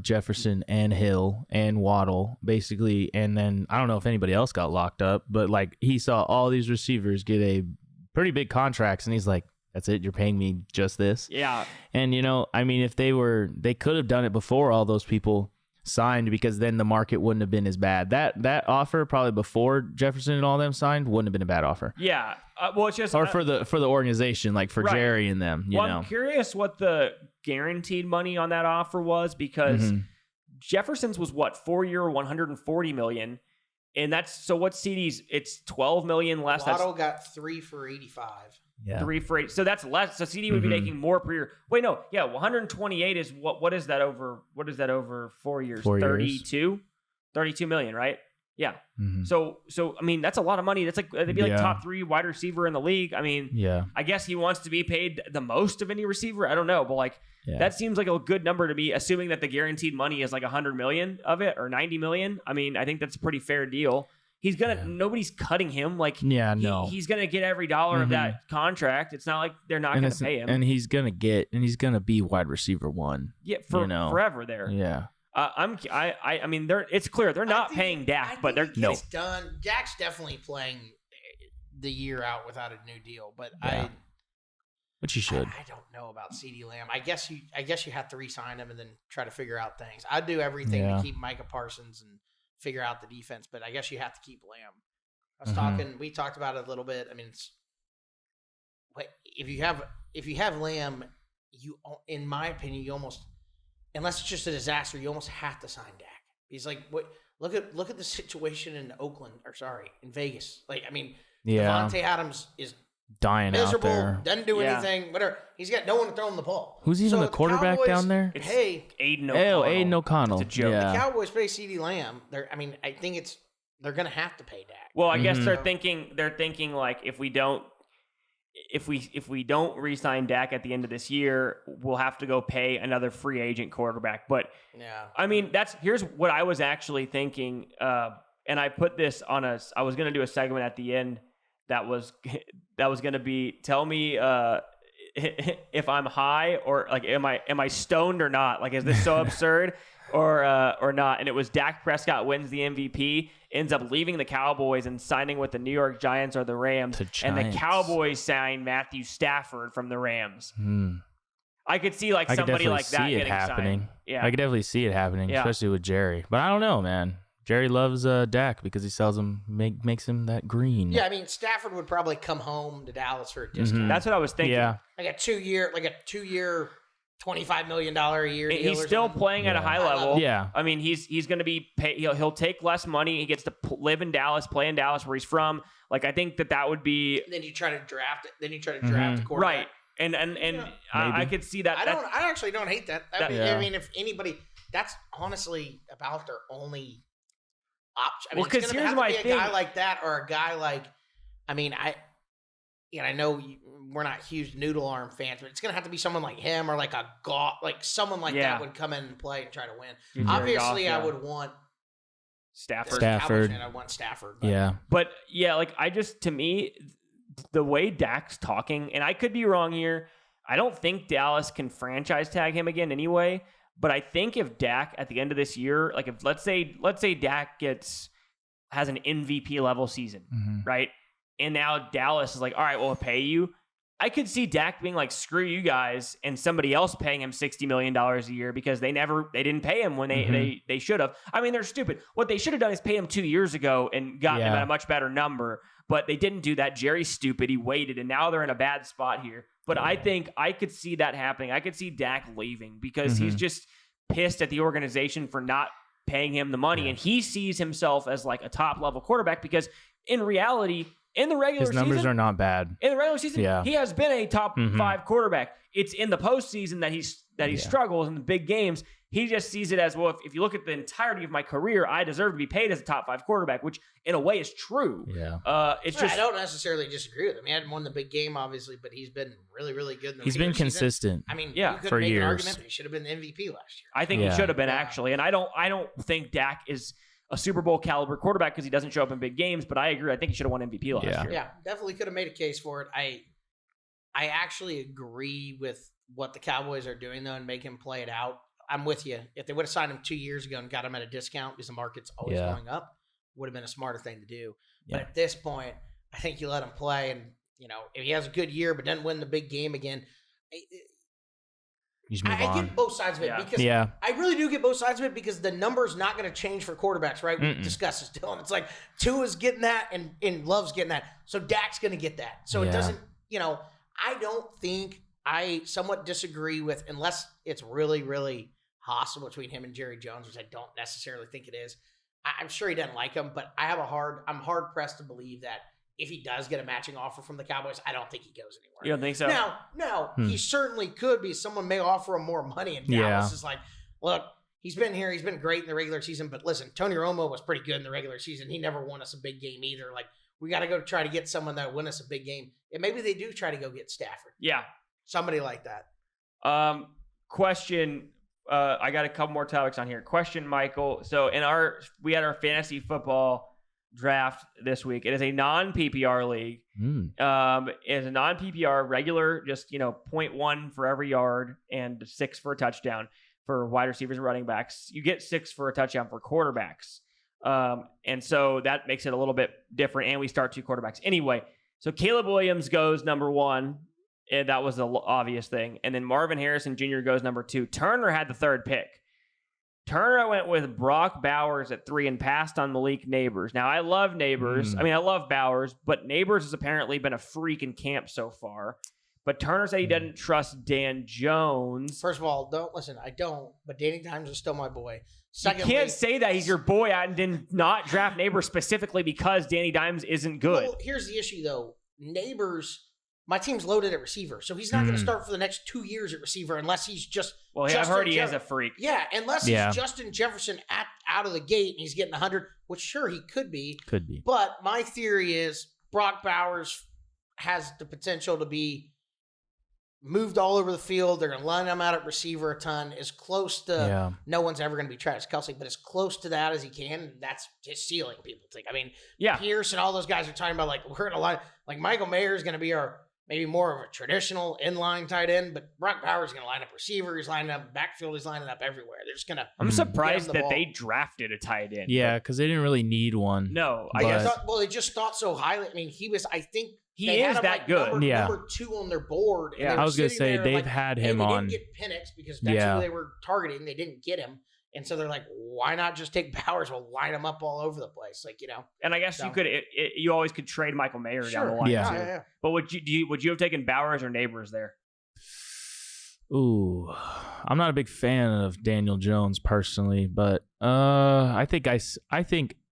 Jefferson and Hill and Waddle basically, and then I don't know if anybody else got locked up, but like he saw all these receivers get a pretty big contracts, and he's like, "That's it, you're paying me just this." Yeah. And I mean, if they could have done it before all those people signed, because then the market wouldn't have been as bad. That offer probably before Jefferson and all them signed wouldn't have been a bad offer. Yeah. Well, it's just for the organization, like for Jerry and them. I'm curious what the guaranteed money on that offer was, because Jefferson's was what, 4-year, $140 million, and that's so. What's Ceedee's? It's $12 million less. Waddle got 3 for $85. Yeah. 3 for 8. So that's less. So Ceedee would be making more per year. Wait, no. Yeah, 128 is what is that over? What is that over 4 years? 32 million, right? Yeah. So I mean, that's a lot of money. That's like they'd be like top 3 wide receiver in the league. I mean, I guess he wants to be paid the most of any receiver. I don't know, but like that seems like a good number to me, assuming that the guaranteed money is like 100 million of it or 90 million. I mean, I think that's a pretty fair deal. He's gonna. Nobody's cutting him. Like, he's gonna get every dollar of that contract. It's not like they're not gonna pay him. And he's gonna be wide receiver 1. Yeah, forever there. Yeah. I mean, it's clear they're not paying Dak, but they're done. Dak's definitely playing the year out without a new deal, but But you should. I don't know about Ceedee Lamb. I guess you have to re-sign him and then try to figure out things. I'd do everything to keep Micah Parsons and figure out the defense, but I guess you have to keep Lamb. We talked about it a little bit. I mean, if you have Lamb, you, in my opinion, you almost, unless it's just a disaster, you almost have to sign Dak. He's like, what? Look at the situation in in Vegas. Like, I mean, Devontae Adams is dying miserable, out there. Doesn't do anything. Whatever. He's got no one to throw him the ball. Who's even the quarterback Cowboys, down there? It's Aiden O'Connell. Oh, Aiden O'Connell. It's a joke. The Cowboys pay Ceedee Lamb. I think they're going to have to pay Dak. Well, I guess they're thinking like if we don't re-sign Dak at the end of this year, we'll have to go pay another free agent quarterback. But I mean, here's what I was actually thinking, and I put this on I was going to do a segment at the end that was going to be, tell me if I'm high or like, am I stoned or not? Like, is this so absurd or not? And it was Dak Prescott wins the MVP, ends up leaving the Cowboys and signing with the New York Giants or the Rams. And the Cowboys signed Matthew Stafford from the Rams. I could see like somebody like that getting happening. Signed. Yeah, I could definitely see it happening, especially with Jerry. But I don't know, man. Jerry loves Dak because he sells him, makes him that green. Yeah, I mean, Stafford would probably come home to Dallas for a discount. That's what I was thinking. Yeah. Like a two-year, $25 million a year deal. He's still playing at a high level. Yeah. I mean, he's going to be paid. He'll take less money. He gets to live in Dallas, play in Dallas where he's from. Like, I think that would be. And then you try to draft it. Then you try to draft a quarterback. Right. And I could see that. I actually don't hate that. I mean, if anybody, that's honestly about their only option. I mean, because here's my thing. A guy like that or a guy like, I mean, I know we're not huge noodle arm fans, but it's gonna have to be someone like him or like a Goff, like someone like that would come in and play and try to win. Obviously, I would want Stafford. And I want Stafford. But like to me, the way Dak's talking, and I could be wrong here, I don't think Dallas can franchise tag him again anyway. But I think if Dak at the end of this year, like if let's say Dak has an MVP level season, right? And now Dallas is like, all right, we'll pay you. I could see Dak being like, screw you guys, and somebody else paying him $60 million a year because they didn't pay him when they should have. I mean, they're stupid. What they should have done is pay him 2 years ago and gotten him at a much better number. But they didn't do that. Jerry's stupid. He waited, and now they're in a bad spot here. But I think I could see that happening. I could see Dak leaving because he's just pissed at the organization for not paying him the money. And he sees himself as like a top-level quarterback because in reality, in the regular season, his numbers are not bad. In the regular season, he has been a top 5 quarterback. It's in the postseason that he struggles in the big games. He just sees it as, well, if you look at the entirety of my career, I deserve to be paid as a top 5 quarterback, which in a way is true. Yeah. It's just I don't necessarily disagree with him. He hadn't won the big game, obviously, but he's been really, really good in the He's been consistent. I mean, you could for make years. an argument that he should have been the MVP last year. I think he should have been actually. And I don't think Dak is a Super Bowl caliber quarterback because he doesn't show up in big games, but I agree. I think he should have won MVP last year. Yeah, definitely could have made a case for it. I actually agree with what the Cowboys are doing, though, and make him play it out. I'm with you. If they would have signed him 2 years ago and got him at a discount because the market's always going up, would have been a smarter thing to do. But at this point, I think you let him play, and if he has a good year but doesn't win the big game again, I get both sides of it because I really do get both sides of it because the number's not going to change for quarterbacks, right? We discussed this, Dylan. It's like Tua's getting that and Love's getting that, so Dak's going to get that. So it doesn't, I don't think I somewhat disagree with, unless it's really, really hostile between him and Jerry Jones, which I don't necessarily think it is. I'm sure he doesn't like him, but I'm hard pressed to believe that if he does get a matching offer from the Cowboys, I don't think he goes anywhere. You don't think so? No, he certainly could be. Someone may offer him more money, and Dallas is like, look, he's been here, he's been great in the regular season, but listen, Tony Romo was pretty good in the regular season. He never won us a big game either. Like, we got to go try to get someone that will win us a big game. And maybe they do try to go get Stafford. Yeah. Somebody like that. Question. I got a couple more topics on here. Question, Michael. So we had our fantasy football draft this week. It is a non-PPR league. It is a non-PPR regular, just 0.1 for every yard and 6 for a touchdown for wide receivers and running backs. You get 6 for a touchdown for quarterbacks. And so that makes it a little bit different. And we start 2 quarterbacks. Anyway, so Caleb Williams goes number 1. And that was the obvious thing. And then Marvin Harrison Jr. goes number 2. Turner had the 3rd pick. Turner went with Brock Bowers at 3 and passed on Malik Neighbors. Now, I love Neighbors. I mean, I love Bowers, but Neighbors has apparently been a freak in camp so far. But Turner said he doesn't trust Dan Jones. First of all, I don't. But Danny Dimes is still my boy. Secondly, you can't say that he's your boy and did not draft Neighbors specifically because Danny Dimes isn't good. Well, here's the issue, though. Neighbors, my team's loaded at receiver, so he's not going to start for the next 2 years at receiver unless he's just. Well, I've heard he is a freak. Yeah, unless he's Justin Jefferson out of the gate and he's getting 100, which sure he could be. Could be. But my theory is Brock Bowers has the potential to be moved all over the field. They're going to line him out at receiver a ton, as close to no one's ever going to be Travis Kelce, but as close to that as he can. That's his ceiling, people think. I mean, Pierce and all those guys are talking about, like, we're going to line, like, Michael Mayer is going to be our maybe more of a traditional inline tight end, but Brock Bowers is going to line up receiver. He's lining up backfield. He's lining up everywhere. They're just going to. I'm surprised that they drafted a tight end. Yeah, because they didn't really need one. No, I guess. They just thought so highly. I mean, he was. I think he is that good. Number 2 on their board. Yeah, I was going to say they've had him on. They didn't get Penix because that's who they were targeting. They didn't get him. And so they're like, why not just take Bowers? We'll line him up all over the place, like, you know. And I guess you could, you always could trade Michael Mayer down the line. Yeah. But would you have taken Bowers or Neighbors there? Ooh, I'm not a big fan of Daniel I think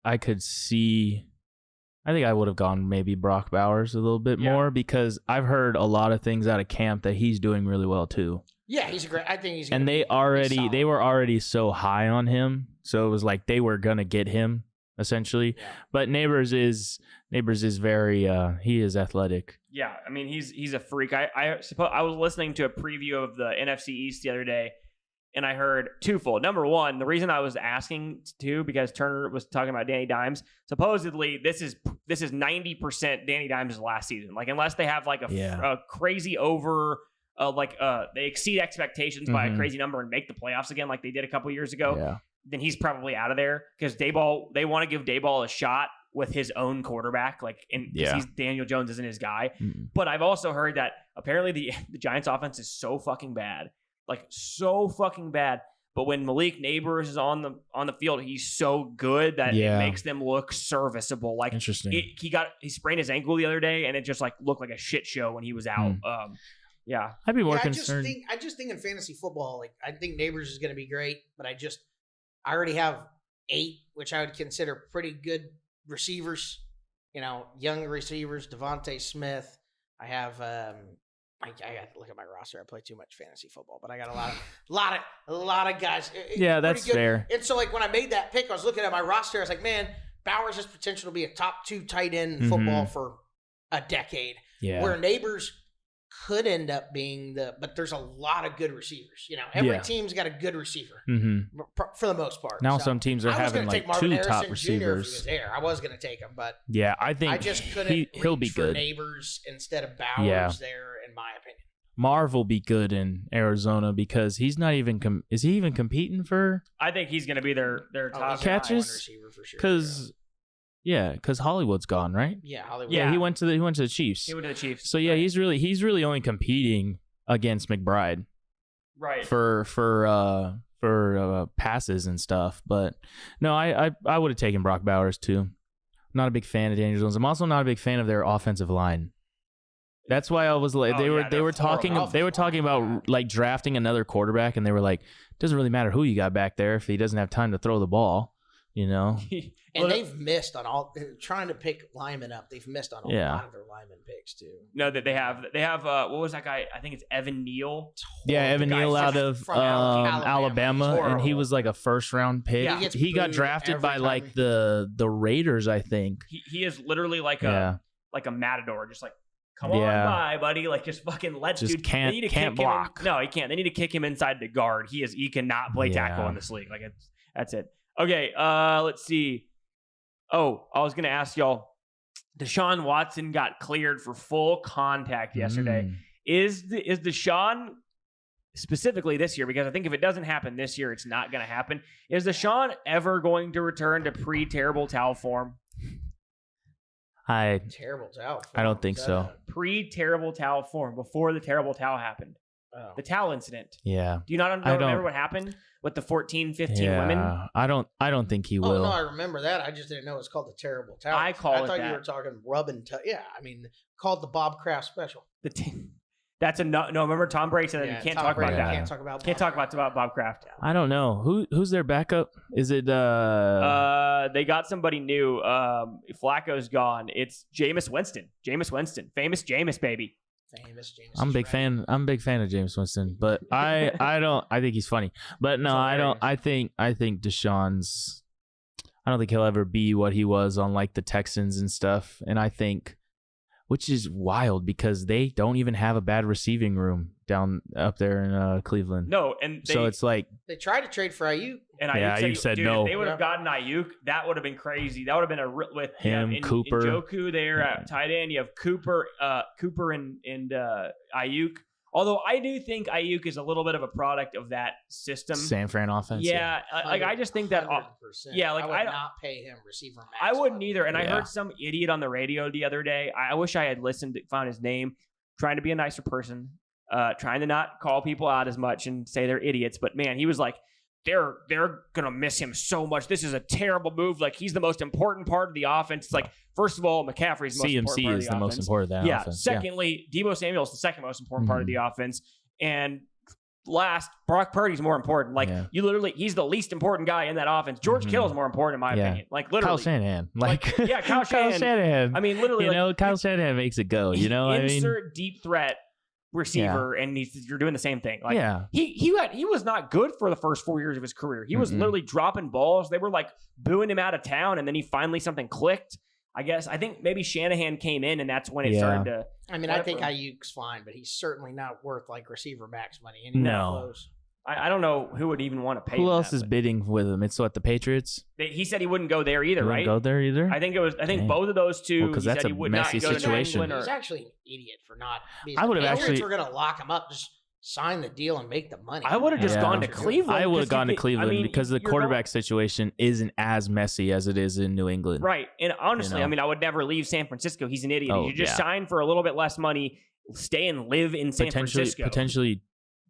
I could see. I think I would have gone maybe Brock Bowers a little bit more because I've heard a lot of things out of camp that he's doing really well too. Yeah, he's a great. I think he's. And they were already so high on him, so it was like they were gonna get him essentially. Yeah. But Neighbors is very. He is athletic. Yeah, I mean he's a freak. I suppose I was listening to a preview of the NFC East the other day, and I heard twofold. Number one, the reason I was asking too because Turner was talking about Danny Dimes. Supposedly this is 90% Danny Dimes' last season. Like unless they have like a crazy over. They exceed expectations by a crazy number and make the playoffs again like they did a couple years ago, then he's probably out of there because they want to give Dayball a shot with his own quarterback, he's Daniel Jones isn't his guy. But I've also heard that apparently the Giants offense is so fucking bad. But when Malik Neighbors is on the field, he's so good that it makes them look serviceable. Like interesting. He sprained his ankle the other day and it just like looked like a shit show when he was out. Yeah, I'd be more concerned. I just think in fantasy football, like I think Neighbors is going to be great, but I already have 8, which I would consider pretty good receivers. You know, young receivers, Devontae Smith. I have. I got to look at my roster. I play too much fantasy football, but I got a lot of guys. Yeah, that's fair. And so, like when I made that pick, I was looking at my roster. I was like, man, Bowers has potential to be a top 2 tight end in football for a decade. Yeah, where Neighbors could end up being but there's a lot of good receivers. You know, every team's got a good receiver for the most part. Now some teams are having like 2 top receivers. I was going to take him, but I think I just couldn't he'll be good. Neighbors instead of Bowers there, in my opinion. Marv will be good in Arizona because he's not even. Is he even competing for? I think he's going to be their top catches receiver for sure. Because Hollywood's gone, right? Yeah, Hollywood. Yeah, he went to the Chiefs. He went to the Chiefs. So yeah, he's really only competing against McBride, right? For passes and stuff. But no, I would have taken Brock Bowers too. Not a big fan of Daniel Jones. I'm also not a big fan of their offensive line. That's why I was like, they were talking about like drafting another quarterback, and they were like, it doesn't really matter who you got back there if he doesn't have time to throw the ball. You know, and they've missed on all trying to pick linemen up. They've missed on a lot of their lineman picks too. No, that they have what was that guy? I think it's Evan Neal. Yeah, Evan Neal out of Alabama, and he was like a first-round pick. Yeah. He got drafted by like the Raiders, I think. He is literally like a matador, just like come on by, buddy. Like just fucking let's just dude. Can't block. No, he can't. They need to kick him inside the guard. He cannot play tackle in this league. Like that's it. Okay, let's see. Oh, I was going to ask y'all, DeShaun Watson got cleared for full contact yesterday. Is DeShaun, specifically this year, because I think if it doesn't happen this year, it's not going to happen, is DeShaun ever going to return to pre-terrible towel form? Terrible towel form? I don't think so. Pre-terrible towel form, before the terrible towel happened. Oh. The towel incident. Yeah. Do you not remember what happened with the 14, 15 women? I don't think he will. Oh, no, I remember that. I just didn't know it was called the terrible towel. I thought you were talking rub and called the Bob Kraft special. That's no. Remember Tom Brady said that you can't talk about that. Can't talk about Bob Kraft. I don't know who's their backup. Is it? They got somebody new. Flacco's gone. It's Jameis Winston. Famous Jameis baby. I'm a big fan of Jameis Winston, but I think he's funny. But no, I don't. I think Deshaun's. I don't think he'll ever be what he was on like the Texans and stuff. And I think which is wild because they don't even have a bad receiving room down up there in Cleveland. No, and So it's like They tried to trade for Ayuk. and Ayuk said dude, no. If they would have gotten Ayuk, that would have been crazy. That would have been with Him, Cooper. Njoku there at tight end. You have Cooper and Ayuk. Although I do think Ayuk is a little bit of a product of that system. San Fran offense. Yeah, like I just think that. 100%. Yeah, like I would I not pay him receiver max. I wouldn't either. And I Yeah. heard some idiot on the radio the other day. I wish I had listened, found his name, trying to be a nicer person, trying to not call people out as much and say they're idiots. But man, he was like, they're gonna miss him so much. This is a terrible move. Like he's the most important part of the offense. It's like, first of all, McCaffrey's the most important part of is the the offense. most important of that Yeah. offense. Secondly, Deebo Samuel's the second most important part of the offense. And last, Brock Purdy's more important. Like he's the least important guy in that offense. George Kittle's more important in my opinion. Like literally. Kyle Shanahan. Kyle Shanahan. I mean, literally. Kyle Shanahan makes it go. Insert deep threat receiver, and you're doing the same thing. Like he was not good for the first 4 years of his career. He was literally dropping balls. They were like booing him out of town, and then he finally something clicked. I think maybe Shanahan came in, and that's when it started to. I mean, I think Ayuk's fine, but he's certainly not worth like receiver max money. No. Close. I don't know who would even want to pay. Who him else that, is bidding with him? It's what, the Patriots? He said he wouldn't go there either, He right? wouldn't go there either? I think both of those two. Because he that's said a he would messy not go to New situation. England He's actually an idiot for not. I would have Patriots were going to lock him up. Just sign the deal and make the money. I would have just gone to Cleveland. I would have gone to because Cleveland because the quarterback situation isn't as messy as it is in New England. Right. And honestly, I mean, I would never leave San Francisco. He's an idiot. You just sign for a little bit less money, stay and live in San Francisco. Potentially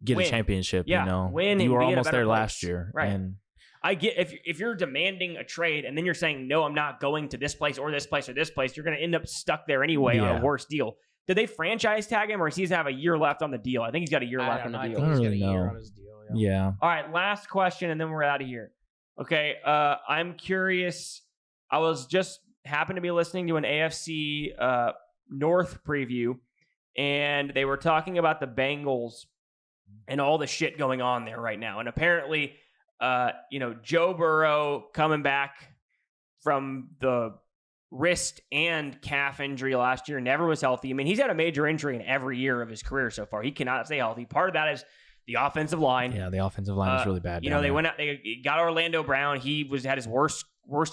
get Win. a championship. Yeah, win. You and were be in a almost better there place. last year. Right. And I get if you're demanding a trade and then you're saying, no, I'm not going to this place or this place or this place, you're going to end up stuck there anyway on a worse deal. Did they franchise tag him or does he have a year left on the deal? I think he's got a year left on the I deal. think he's got a really year know. on his deal. yeah. All right, last question, and then we're out of here. Okay, I'm curious. I was just happened to be listening to an AFC North preview, and they were talking about the Bengals and all the shit going on there right now. And apparently, Joe Burrow coming back from the wrist and calf injury last year, never was healthy. I mean, he's had a major injury in every year of his career so far. He cannot stay healthy. Part of that is the offensive line. Yeah, the offensive line is really bad. They went out, they got Orlando Brown. He had his worst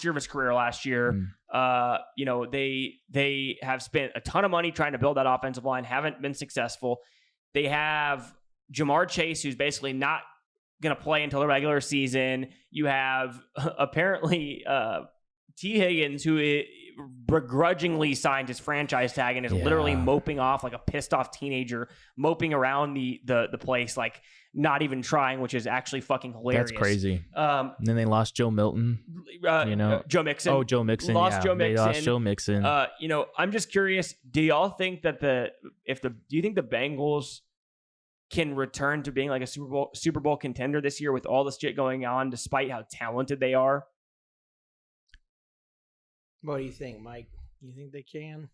year of his career last year. They have spent a ton of money trying to build that offensive line, haven't been successful. They have Jamar Chase, who's basically not going to play until the regular season. You have apparently T. Higgins, who begrudgingly signed his franchise tag and is literally moping off like a pissed off teenager, moping around the place, like not even trying, which is actually fucking hilarious. That's crazy. And then they lost Joe Milton. Joe Mixon. Oh, Joe Mixon. Lost Joe Mixon. They lost Joe Mixon. I'm just curious. Do y'all think that do you think the Bengals can return to being like a Super Bowl contender this year with all this shit going on, despite how talented they are? What do you think, Mike? You think they can?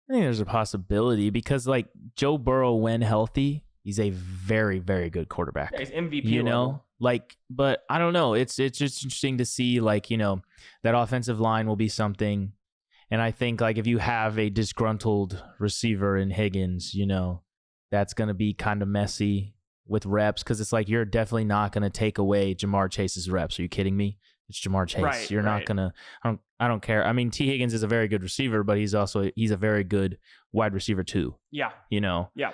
I think there's a possibility because, like, Joe Burrow, when healthy, he's a very, very good quarterback. Yeah, he's MVP level. But I don't know. It's just interesting to see, like, that offensive line will be something. And I think, like, if you have a disgruntled receiver in Higgins, that's going to be kind of messy with reps because it's like you're definitely not going to take away Jamar Chase's reps. Are you kidding me? It's Jamar Chase. Right, You're not going to I don't care. I mean, T. Higgins is a very good receiver, but he's a very good wide receiver too. Yeah. Yeah.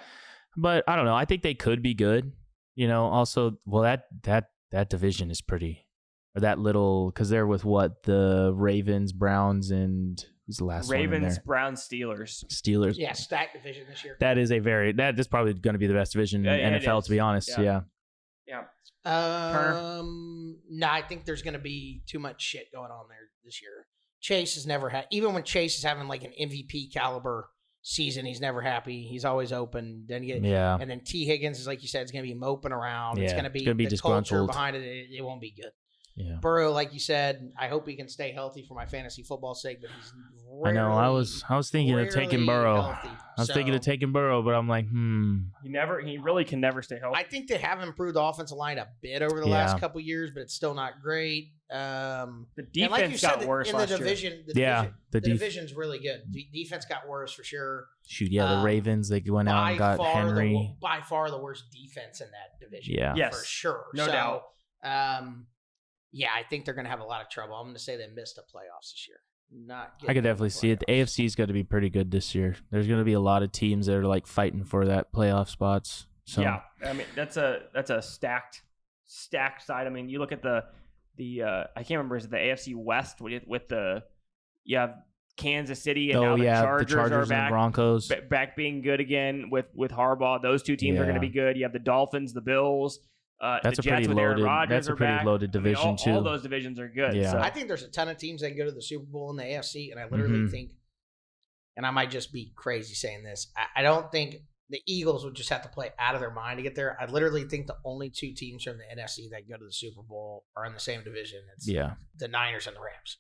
But I don't know. I think they could be good. Also, well, that division is pretty, or that little, because they're with what, the Ravens, Browns, and who's the last one in Ravens, there? Browns, Steelers. Yeah, stacked division this year. That is probably going to be the best division in NFL, to be honest. Yeah. No, I think there's going to be too much shit going on there this year. Chase has never had, even when Chase is having like an MVP caliber season, he's never happy. He's always open. And then T. Higgins is, like you said, it's going to be moping around. It's going to be the culture disgruntled behind it. It won't be good. Yeah. Burrow, like you said, I hope he can stay healthy for my fantasy football sake, but he's rarely, I know. I was thinking of taking Burrow. healthy. I was thinking of taking Burrow, but I'm like, He really can never stay healthy. I think they have improved the offensive line a bit over the last couple years, but it's still not great. The defense and like you said, got worse in the last division. year. The division's really good. Defense got worse for sure. Shoot, the Ravens, they went out and got Henry. By far the worst defense in that division. Yeah. Yes. For sure. No doubt. Yeah, I think they're going to have a lot of trouble. I'm going to say they missed the playoffs this year. I could definitely see it. The AFC's got to be pretty good this year. There's going to be a lot of teams that are like fighting for that playoff spots. So yeah, I mean that's a stacked side. I mean, you look at the I can't remember, is it the AFC West with you have Kansas City and now the Chargers are back, and Broncos back being good again with Harbaugh. Those two teams are going to be good. You have the Dolphins, the Bills. That's the a Jets pretty with Aaron loaded. Rodgers That's a are pretty back. loaded division too. All those divisions are good. Yeah. So. I think there's a ton of teams that can go to the Super Bowl in the AFC, and I literally think, and I might just be crazy saying this, I don't think the Eagles would just have to play out of their mind to get there. I literally think the only two teams from the NFC that go to the Super Bowl are in the same division. It's the Niners and the Rams.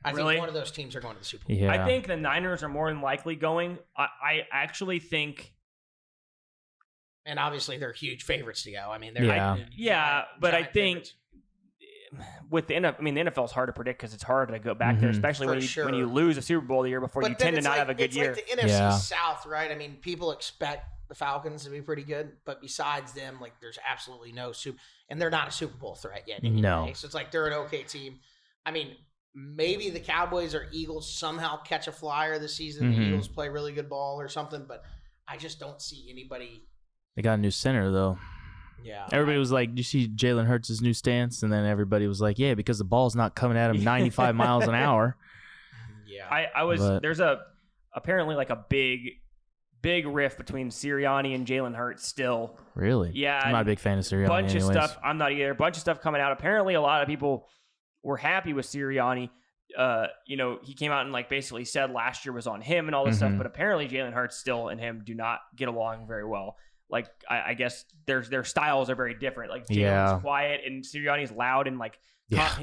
I think one of those teams are going to the Super Bowl. Yeah. I think the Niners are more than likely going. I actually think. And obviously, they're huge favorites to go. I mean, but I think with the NFL is hard to predict because it's hard to go back there, especially when you lose a Super Bowl the year before. You tend to not have a good year. Like the NFC South, right? I mean, people expect the Falcons to be pretty good, but besides them, like there's absolutely no and they're not a Super Bowl threat yet. Anyway. No, so it's like they're an okay team. I mean, maybe the Cowboys or Eagles somehow catch a flyer this season. The Eagles play really good ball or something, but I just don't see anybody. They got a new center, though. Yeah. Everybody was like, "Do you see Jalen Hurts' new stance?" And then everybody was like, "Yeah, because the ball's not coming at him 95 miles an hour." Yeah. There's apparently like a big rift between Sirianni and Jalen Hurts still. Really? Yeah. I'm not a big fan of Sirianni. Bunch of stuff. I'm not either. A bunch of stuff coming out. Apparently, a lot of people were happy with Sirianni. He came out and like basically said last year was on him and all this stuff, but apparently Jalen Hurts still and him do not get along very well. Like I guess their styles are very different. Like Jalen's quiet and Sirianni's loud and like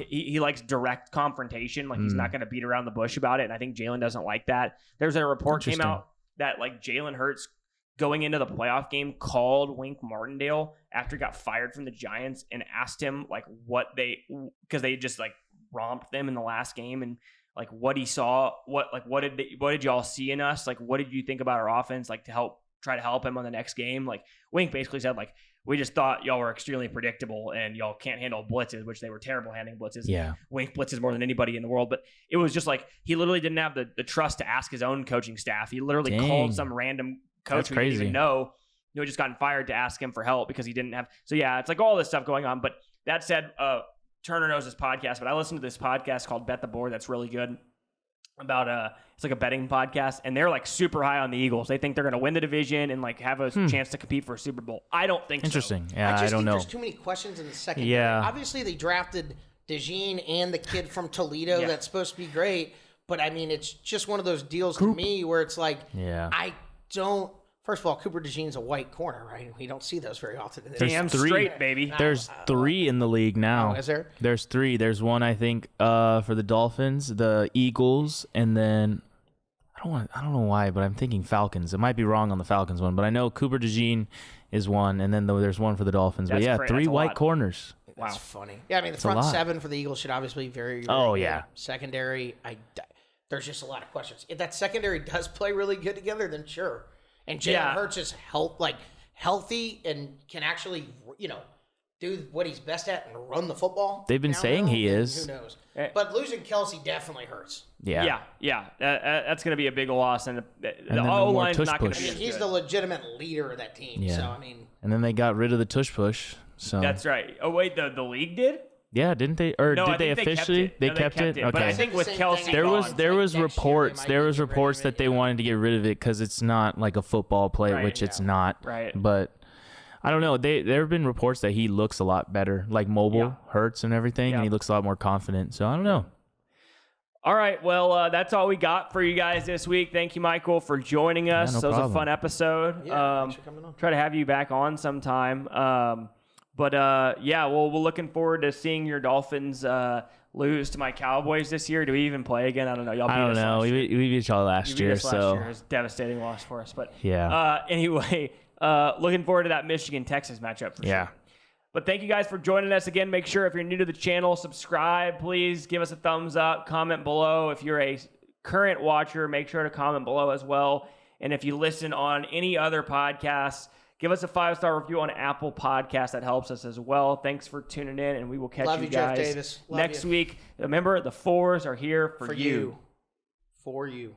he likes direct confrontation. Like he's not going to beat around the bush about it. And I think Jalen doesn't like that. There's a report came out that like Jalen Hurts going into the playoff game called Wink Martindale after he got fired from the Giants and asked him like because they just like romped them in the last game and like what he saw, what did y'all see in us? Like what did you think about our offense? Like try to help him on the next game. Like Wink basically said like we just thought y'all were extremely predictable and y'all can't handle blitzes, which they were terrible handling blitzes. Yeah. Wink blitzes more than anybody in the world, but it was just like he literally didn't have the trust to ask his own coaching staff. He literally called some random coach who he didn't even know who had just gotten fired to ask him for help because he didn't have. So yeah, it's like all this stuff going on. But that said, Turner knows this podcast, but I listened to this podcast called Bet the Board that's really good about it's like a betting podcast, and they're like super high on the Eagles. They think they're going to win the division and like have a chance to compete for a Super Bowl. I don't think Interesting. so. Yeah, I don't know. There's too many questions in the second. Yeah. Obviously, they drafted DeShaun and the kid from Toledo that's supposed to be great, but I mean, it's just one of those deals to me where it's like, I don't. First of all, Cooper DeJean's a white corner, right? We don't see those very often. Damn straight, baby. There's three in the league now. Oh, is there? There's three. There's one, I think, for the Dolphins, the Eagles, and then I don't know why, but I'm thinking Falcons. It might be wrong on the Falcons one, but I know Cooper DeJean is one, and then there's one for the Dolphins. But yeah, three white corners. That's funny. Yeah, I mean, the front seven for the Eagles should obviously be very, very good. Secondary, there's just a lot of questions. If that secondary does play really good together, then sure. And Jalen Hurts is healthy and can actually, do what he's best at and run the football. They've been saying he is. Who knows? But losing Kelsey definitely hurts. Yeah. That's going to be a big loss, and the O-line's not going to be. I mean, he's the legitimate leader of that team. Yeah. So I mean, and then they got rid of the tush push. So that's right. Oh wait, the league did. Yeah, didn't they? Or did they officially? They kept it. Okay. But I think with Kelsey, there was reports that they wanted to get rid of it because it's not like a football play, which it's not. Right. But I don't know. There have been reports that he looks a lot better, like mobile, Hurts and everything, and he looks a lot more confident. So I don't know. All right, well, that's all we got for you guys this week. Thank you, Michael, for joining us. No that was problem. a fun episode. thanks for coming on. Try to have you back on sometime. But yeah, well, we're looking forward to seeing your Dolphins lose to my Cowboys this year. Do we even play again? I don't know. Y'all beat I don't us know. last year. We beat y'all last year, so It was a devastating loss for us. But yeah. Anyway, looking forward to that Michigan-Texas matchup for sure. But thank you guys for joining us again. Make sure if you're new to the channel, subscribe. Please give us a thumbs up. Comment below. If you're a current watcher, make sure to comment below as well. And if you listen on any other podcasts, give us a 5-star review on Apple Podcasts. That helps us as well. Thanks for tuning in, and we will catch you guys Jeff Davis. Love next you. week. Remember, the 4s are here for you. For you.